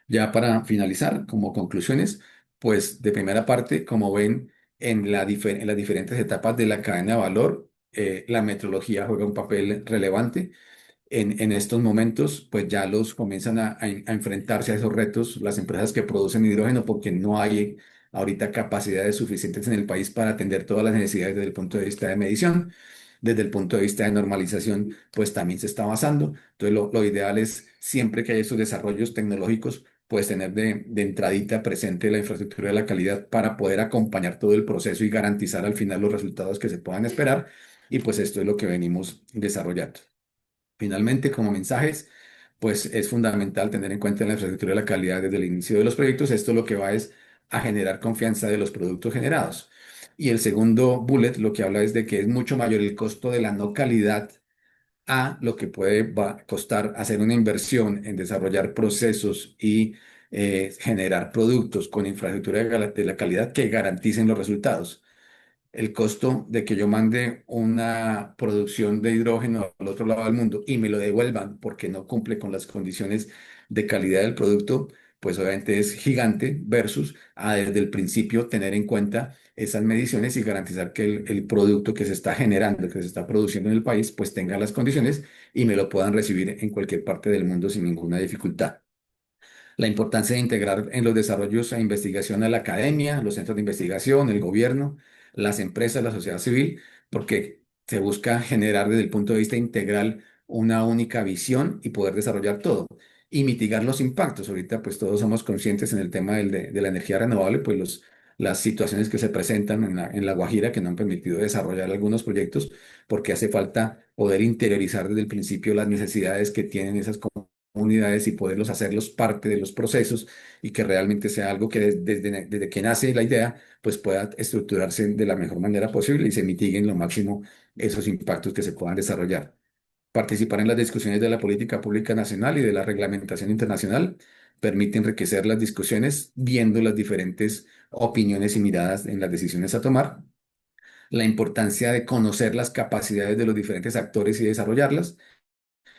Ya para finalizar, como conclusiones, pues de primera parte, como ven en las diferentes etapas de la cadena de valor, la metrología juega un papel relevante. En estos momentos, pues ya los comienzan a enfrentarse a esos retos las empresas que producen hidrógeno, porque no hay ahorita capacidades suficientes en el país para atender todas las necesidades desde el punto de vista de medición. Desde el punto de vista de normalización, pues también se está avanzando. Entonces, lo ideal es siempre que hay estos desarrollos tecnológicos, pues tener de entradita presente la infraestructura de la calidad para poder acompañar todo el proceso y garantizar al final los resultados que se puedan esperar. Y pues esto es lo que venimos desarrollando. Finalmente, como mensajes, pues es fundamental tener en cuenta la infraestructura de la calidad desde el inicio de los proyectos. Esto lo que va es a generar confianza de los productos generados. Y el segundo bullet lo que habla es de que es mucho mayor el costo de la no calidad a lo que puede costar hacer una inversión en desarrollar procesos y generar productos con infraestructura de la calidad que garanticen los resultados. El costo de que yo mande una producción de hidrógeno al otro lado del mundo y me lo devuelvan porque no cumple con las condiciones de calidad del producto, pues obviamente es gigante versus a desde el principio tener en cuenta esas mediciones y garantizar que el producto que se está generando, que se está produciendo en el país, pues tenga las condiciones y me lo puedan recibir en cualquier parte del mundo sin ninguna dificultad. La importancia de integrar en los desarrollos e investigación a la academia, los centros de investigación, el gobierno, las empresas, la sociedad civil, porque se busca generar desde el punto de vista integral una única visión y poder desarrollar todo y mitigar los impactos. Ahorita pues todos somos conscientes en el tema de la energía renovable, pues las situaciones que se presentan en la Guajira que no han permitido desarrollar algunos proyectos porque hace falta poder interiorizar desde el principio las necesidades que tienen esas comunidades y poderlos hacerlos parte de los procesos y que realmente sea algo que desde que nace la idea, pues pueda estructurarse de la mejor manera posible y se mitiguen lo máximo esos impactos que se puedan desarrollar. Participar en las discusiones de la política pública nacional y de la reglamentación internacional permite enriquecer las discusiones viendo las diferentes opiniones y miradas en las decisiones a tomar, la importancia de conocer las capacidades de los diferentes actores y desarrollarlas.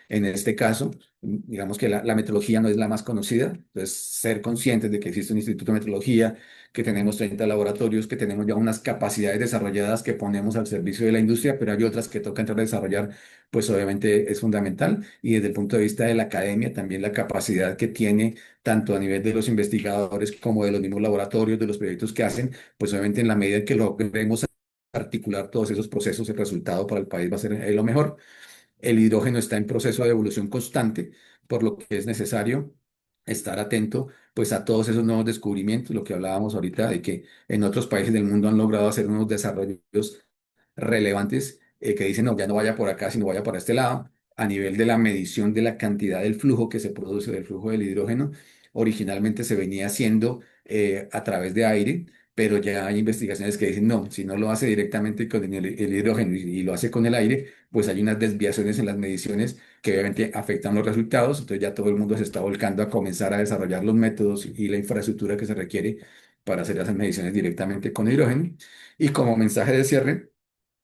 En este caso, digamos que la metodología no es la más conocida, entonces ser conscientes de que existe un instituto de metodología, que tenemos 30 laboratorios, que tenemos ya unas capacidades desarrolladas que ponemos al servicio de la industria, pero hay otras que toca entrar a desarrollar, pues obviamente es fundamental. Y desde el punto de vista de la academia, también la capacidad que tiene tanto a nivel de los investigadores como de los mismos laboratorios, de los proyectos que hacen, pues obviamente en la medida en que logremos articular todos esos procesos, el resultado para el país va a ser lo mejor. El hidrógeno está en proceso de evolución constante, por lo que es necesario estar atento pues a todos esos nuevos descubrimientos, lo que hablábamos ahorita de que en otros países del mundo han logrado hacer unos desarrollos relevantes que dicen, no, ya no vaya por acá, sino vaya para este lado, a nivel de la medición de la cantidad del flujo que se produce, del flujo del hidrógeno. Originalmente se venía haciendo a través de aire, pero ya hay investigaciones que dicen, no, si no lo hace directamente con el hidrógeno y lo hace con el aire, pues hay unas desviaciones en las mediciones que obviamente afectan los resultados. Entonces ya todo el mundo se está volcando a comenzar a desarrollar los métodos y la infraestructura que se requiere para hacer esas mediciones directamente con hidrógeno. Y como mensaje de cierre,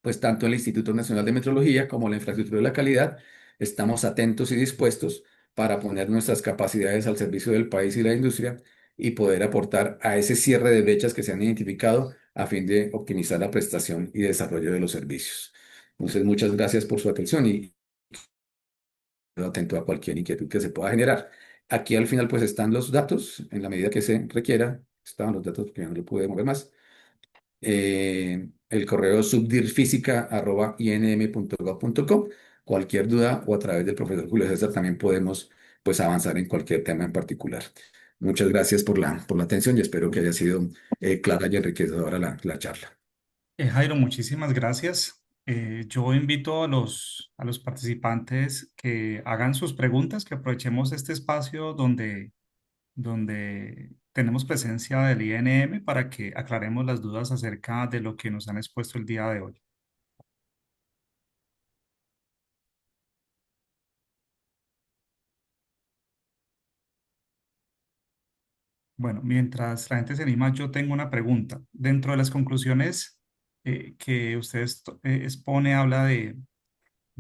pues tanto el Instituto Nacional de Metrología como la infraestructura de la calidad estamos atentos y dispuestos para poner nuestras capacidades al servicio del país y la industria y poder aportar a ese cierre de brechas que se han identificado a fin de optimizar la prestación y desarrollo de los servicios. Entonces, muchas gracias por su atención y quedo atento a cualquier inquietud que se pueda generar. Aquí al final pues están los datos, en la medida que se requiera, estaban los datos porque no lo pude mover más. El correo subdirfísica@inm.gov.co. Cualquier duda o a través del profesor Julio César también podemos pues avanzar en cualquier tema en particular. Muchas gracias por la atención y espero que haya sido clara y enriquecedora la charla. Jairo, muchísimas gracias. Yo invito a los participantes que hagan sus preguntas, que aprovechemos este espacio donde tenemos presencia del INM para que aclaremos las dudas acerca de lo que nos han expuesto el día de hoy. Bueno, mientras la gente se anima, yo tengo una pregunta. Dentro de las conclusiones que usted expone, habla de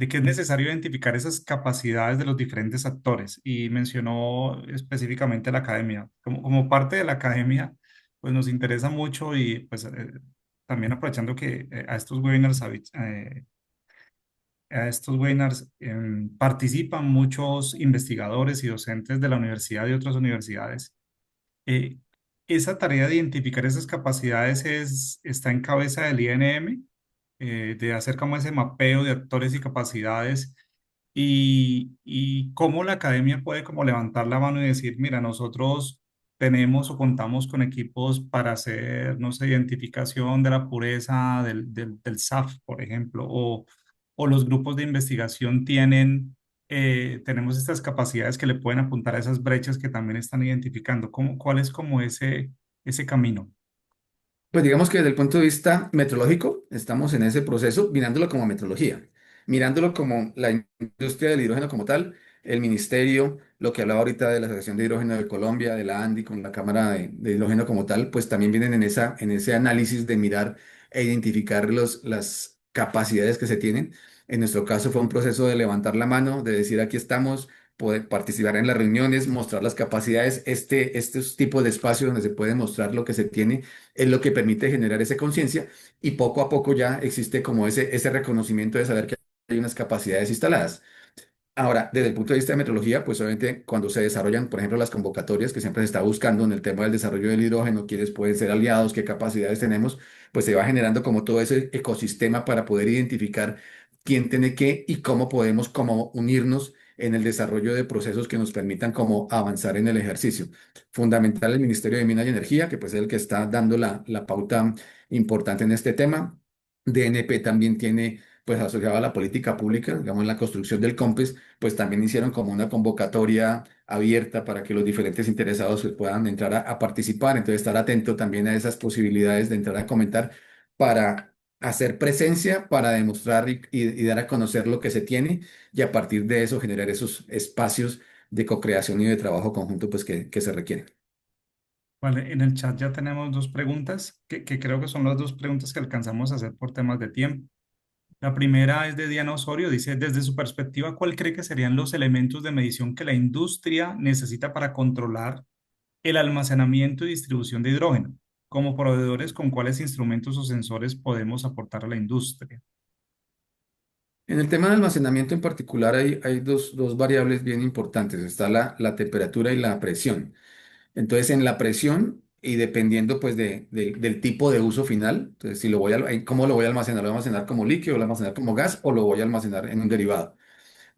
que es necesario identificar esas capacidades de los diferentes actores y mencionó específicamente la academia. Como parte de la academia, pues nos interesa mucho y pues también aprovechando que a estos webinars participan muchos investigadores y docentes de la universidad y otras universidades. Eh, Esa tarea de identificar esas capacidades está en cabeza del INM, de hacer como ese mapeo de actores y capacidades y cómo la academia puede como levantar la mano y decir, mira, nosotros tenemos o contamos con equipos para hacer, no sé, identificación de la pureza del SAF, por ejemplo, o los grupos de investigación tienen tenemos estas capacidades que le pueden apuntar a esas brechas que también están identificando. ¿Cuál es como ese camino? Pues digamos que desde el punto de vista metrológico, estamos en ese proceso mirándolo como metrología, mirándolo como la industria del hidrógeno como tal, el ministerio, lo que hablaba ahorita de la Asociación de Hidrógeno de Colombia, de la ANDI con la Cámara de Hidrógeno como tal, pues también vienen en ese análisis de mirar e identificar las capacidades que se tienen. En nuestro caso fue un proceso de levantar la mano, de decir aquí estamos, poder participar en las reuniones, mostrar las capacidades, estos tipos de espacios donde se puede mostrar lo que se tiene es lo que permite generar esa conciencia y poco a poco ya existe como ese reconocimiento de saber que hay unas capacidades instaladas. Ahora, desde el punto de vista de metrología, pues obviamente cuando se desarrollan, por ejemplo, las convocatorias que siempre se está buscando en el tema del desarrollo del hidrógeno, quiénes pueden ser aliados, qué capacidades tenemos, pues se va generando como todo ese ecosistema para poder identificar quién tiene qué y cómo podemos como unirnos en el desarrollo de procesos que nos permitan como avanzar en el ejercicio. Fundamental el Ministerio de Minas y Energía, que pues es el que está dando la pauta importante en este tema. DNP también tiene pues asociado a la política pública, digamos, en la construcción del COMPES, pues también hicieron como una convocatoria abierta para que los diferentes interesados pues, puedan entrar a participar. Entonces, estar atento también a esas posibilidades de entrar a comentar para hacer presencia, para demostrar y dar a conocer lo que se tiene y a partir de eso generar esos espacios de co-creación y de trabajo conjunto pues, que se requieren. Vale, en el chat ya tenemos dos preguntas que creo que son las dos preguntas que alcanzamos a hacer por temas de tiempo. La primera es de Diana Osorio, dice, desde su perspectiva, ¿cuál cree que serían los elementos de medición que la industria necesita para controlar el almacenamiento y distribución de hidrógeno? Como proveedores, ¿con cuáles instrumentos o sensores podemos aportar a la industria? En el tema de almacenamiento en particular hay dos variables bien importantes. Está la temperatura y la presión. Entonces, en la presión y dependiendo pues del tipo de uso final, entonces si lo ¿cómo lo voy a almacenar? ¿Lo voy a almacenar como líquido, lo voy a almacenar como gas o lo voy a almacenar en un derivado?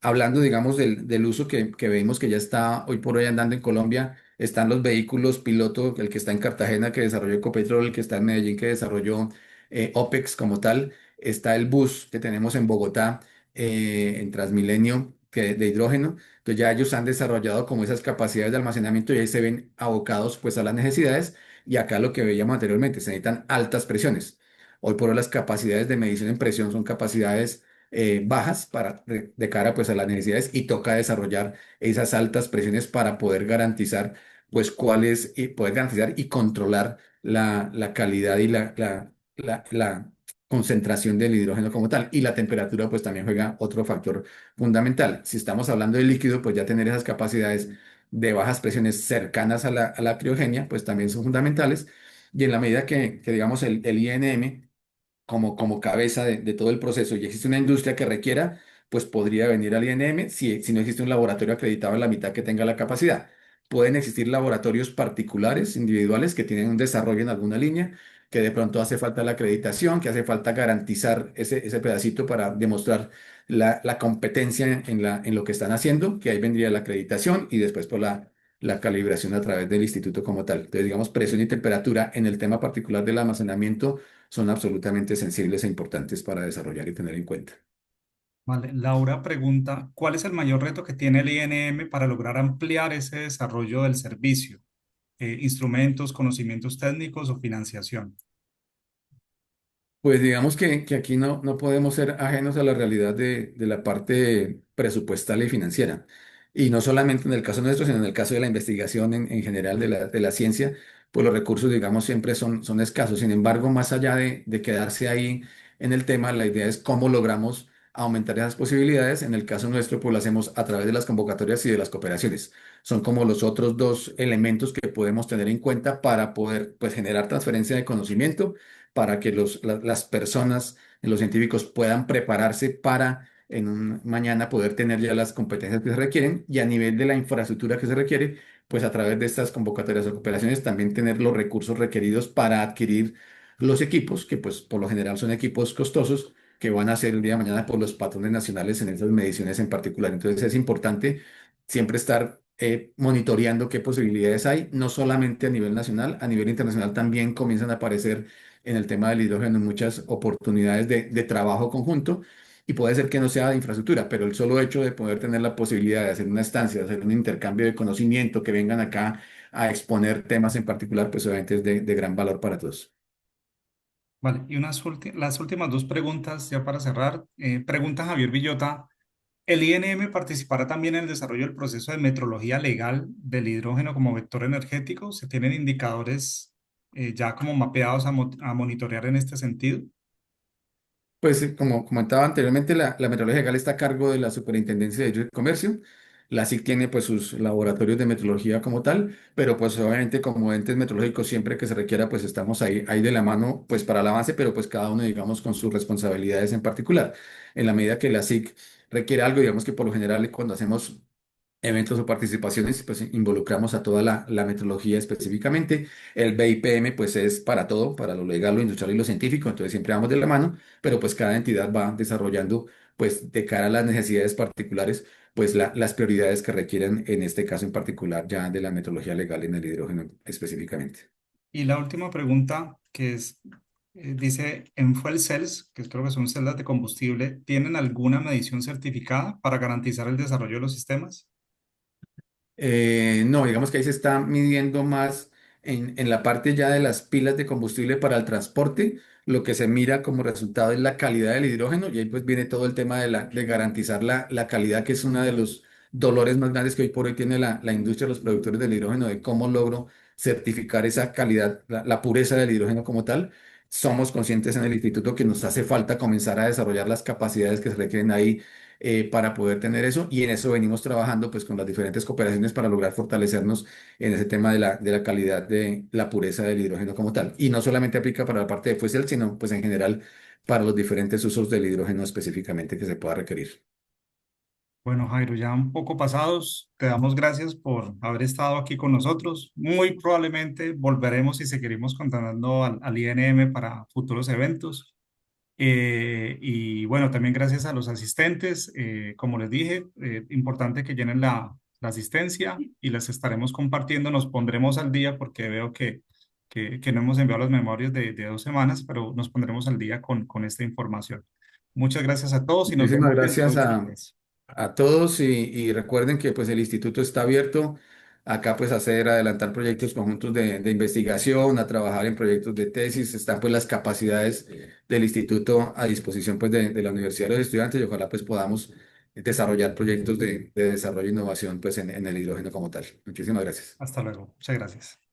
Hablando, digamos, del uso que vemos que ya está hoy por hoy andando en Colombia, están los vehículos piloto, el que está en Cartagena que desarrolló Ecopetrol, el que está en Medellín que desarrolló OPEX como tal, está el bus que tenemos en Bogotá, en Transmilenio, de hidrógeno. Entonces ya ellos han desarrollado como esas capacidades de almacenamiento y ahí se ven abocados pues a las necesidades y acá lo que veíamos anteriormente, se necesitan altas presiones. Hoy por hoy las capacidades de medición en presión son capacidades bajas de cara pues a las necesidades y toca desarrollar esas altas presiones para poder garantizar pues cuáles y poder garantizar y controlar la calidad y la concentración del hidrógeno como tal. Y la temperatura pues también juega otro factor fundamental. Si estamos hablando de líquido, pues ya tener esas capacidades de bajas presiones cercanas a la criogenia pues también son fundamentales. Y en la medida que digamos el INM como cabeza de todo el proceso y existe una industria que requiera, pues podría venir al INM si no existe un laboratorio acreditado en la mitad que tenga la capacidad. Pueden existir laboratorios particulares, individuales, que tienen un desarrollo en alguna línea, que de pronto hace falta la acreditación, que hace falta garantizar ese pedacito para demostrar la competencia en lo que están haciendo, que ahí vendría la acreditación y después por la calibración a través del instituto como tal. Entonces, digamos, presión y temperatura en el tema particular del almacenamiento son absolutamente sensibles e importantes para desarrollar y tener en cuenta. Vale, Laura pregunta, ¿cuál es el mayor reto que tiene el INM para lograr ampliar ese desarrollo del servicio? Instrumentos, conocimientos técnicos o financiación. Pues digamos que aquí no podemos ser ajenos a la realidad de la parte presupuestal y financiera. Y no solamente en el caso nuestro, sino en el caso de la investigación en general de la ciencia, pues los recursos, digamos, siempre son escasos. Sin embargo, más allá de quedarse ahí en el tema, la idea es cómo logramos aumentar esas posibilidades. En el caso nuestro, pues lo hacemos a través de las convocatorias y de las cooperaciones. Son como los otros dos elementos que podemos tener en cuenta para poder, pues, generar transferencia de conocimiento para que las personas, los científicos puedan prepararse para en un mañana poder tener ya las competencias que se requieren y a nivel de la infraestructura que se requiere, pues a través de estas convocatorias o cooperaciones también tener los recursos requeridos para adquirir los equipos, que pues por lo general son equipos costosos que van a ser el día de mañana por los patrones nacionales en esas mediciones en particular. Entonces es importante siempre estar monitoreando qué posibilidades hay, no solamente a nivel nacional, a nivel internacional también comienzan a aparecer en el tema del hidrógeno muchas oportunidades de trabajo conjunto y puede ser que no sea de infraestructura, pero el solo hecho de poder tener la posibilidad de hacer una estancia, de hacer un intercambio de conocimiento, que vengan acá a exponer temas en particular, pues obviamente es de gran valor para todos. Vale, y las últimas dos preguntas ya para cerrar. Pregunta Javier Villota. ¿El INM participará también en el desarrollo del proceso de metrología legal del hidrógeno como vector energético? ¿Se tienen indicadores ya como mapeados a monitorear en este sentido? Pues como comentaba anteriormente, la metrología legal está a cargo de la Superintendencia de Derecho y Comercio. La SIC tiene pues sus laboratorios de metrología como tal, pero pues obviamente como entes metrológicos siempre que se requiera pues estamos ahí de la mano pues para el avance, pero pues cada uno digamos con sus responsabilidades en particular. En la medida que la SIC requiere algo, digamos que por lo general cuando hacemos eventos o participaciones, pues involucramos a toda la metodología específicamente. El BIPM, pues es para todo, para lo legal, lo industrial y lo científico, entonces siempre vamos de la mano, pero pues cada entidad va desarrollando, pues de cara a las necesidades particulares, pues las prioridades que requieren, en este caso en particular, ya de la metodología legal en el hidrógeno específicamente. Y la última pregunta, que es, dice, en Fuel Cells, que creo que son celdas de combustible, ¿tienen alguna medición certificada para garantizar el desarrollo de los sistemas? No, digamos que ahí se está midiendo más en la parte ya de las pilas de combustible para el transporte. Lo que se mira como resultado es la calidad del hidrógeno y ahí pues viene todo el tema de garantizar la calidad, que es uno de los dolores más grandes que hoy por hoy tiene la industria, los productores del hidrógeno, de cómo logro certificar esa calidad, la pureza del hidrógeno como tal. Somos conscientes en el instituto que nos hace falta comenzar a desarrollar las capacidades que se requieren ahí para poder tener eso y en eso venimos trabajando pues con las diferentes cooperaciones para lograr fortalecernos en ese tema de la calidad de la pureza del hidrógeno como tal. Y no solamente aplica para la parte de fuel cell, sino pues en general para los diferentes usos del hidrógeno específicamente que se pueda requerir. Bueno, Jairo, ya un poco pasados, te damos gracias por haber estado aquí con nosotros. Muy probablemente volveremos y seguiremos contactando al INM para futuros eventos. Y bueno, también gracias a los asistentes. Como les dije, importante que llenen la asistencia y las estaremos compartiendo. Nos pondremos al día porque veo que no hemos enviado las memorias de 2 semanas, pero nos pondremos al día con esta información. Muchas gracias a todos y nos Muchísimas vemos dentro de gracias 8 días. a todos y recuerden que pues el instituto está abierto acá pues a hacer, adelantar proyectos conjuntos de investigación, a trabajar en proyectos de tesis, están pues las capacidades del instituto a disposición pues de la universidad de los estudiantes y ojalá pues podamos desarrollar proyectos de desarrollo e innovación pues en el hidrógeno como tal. Muchísimas gracias. Hasta luego. Muchas gracias.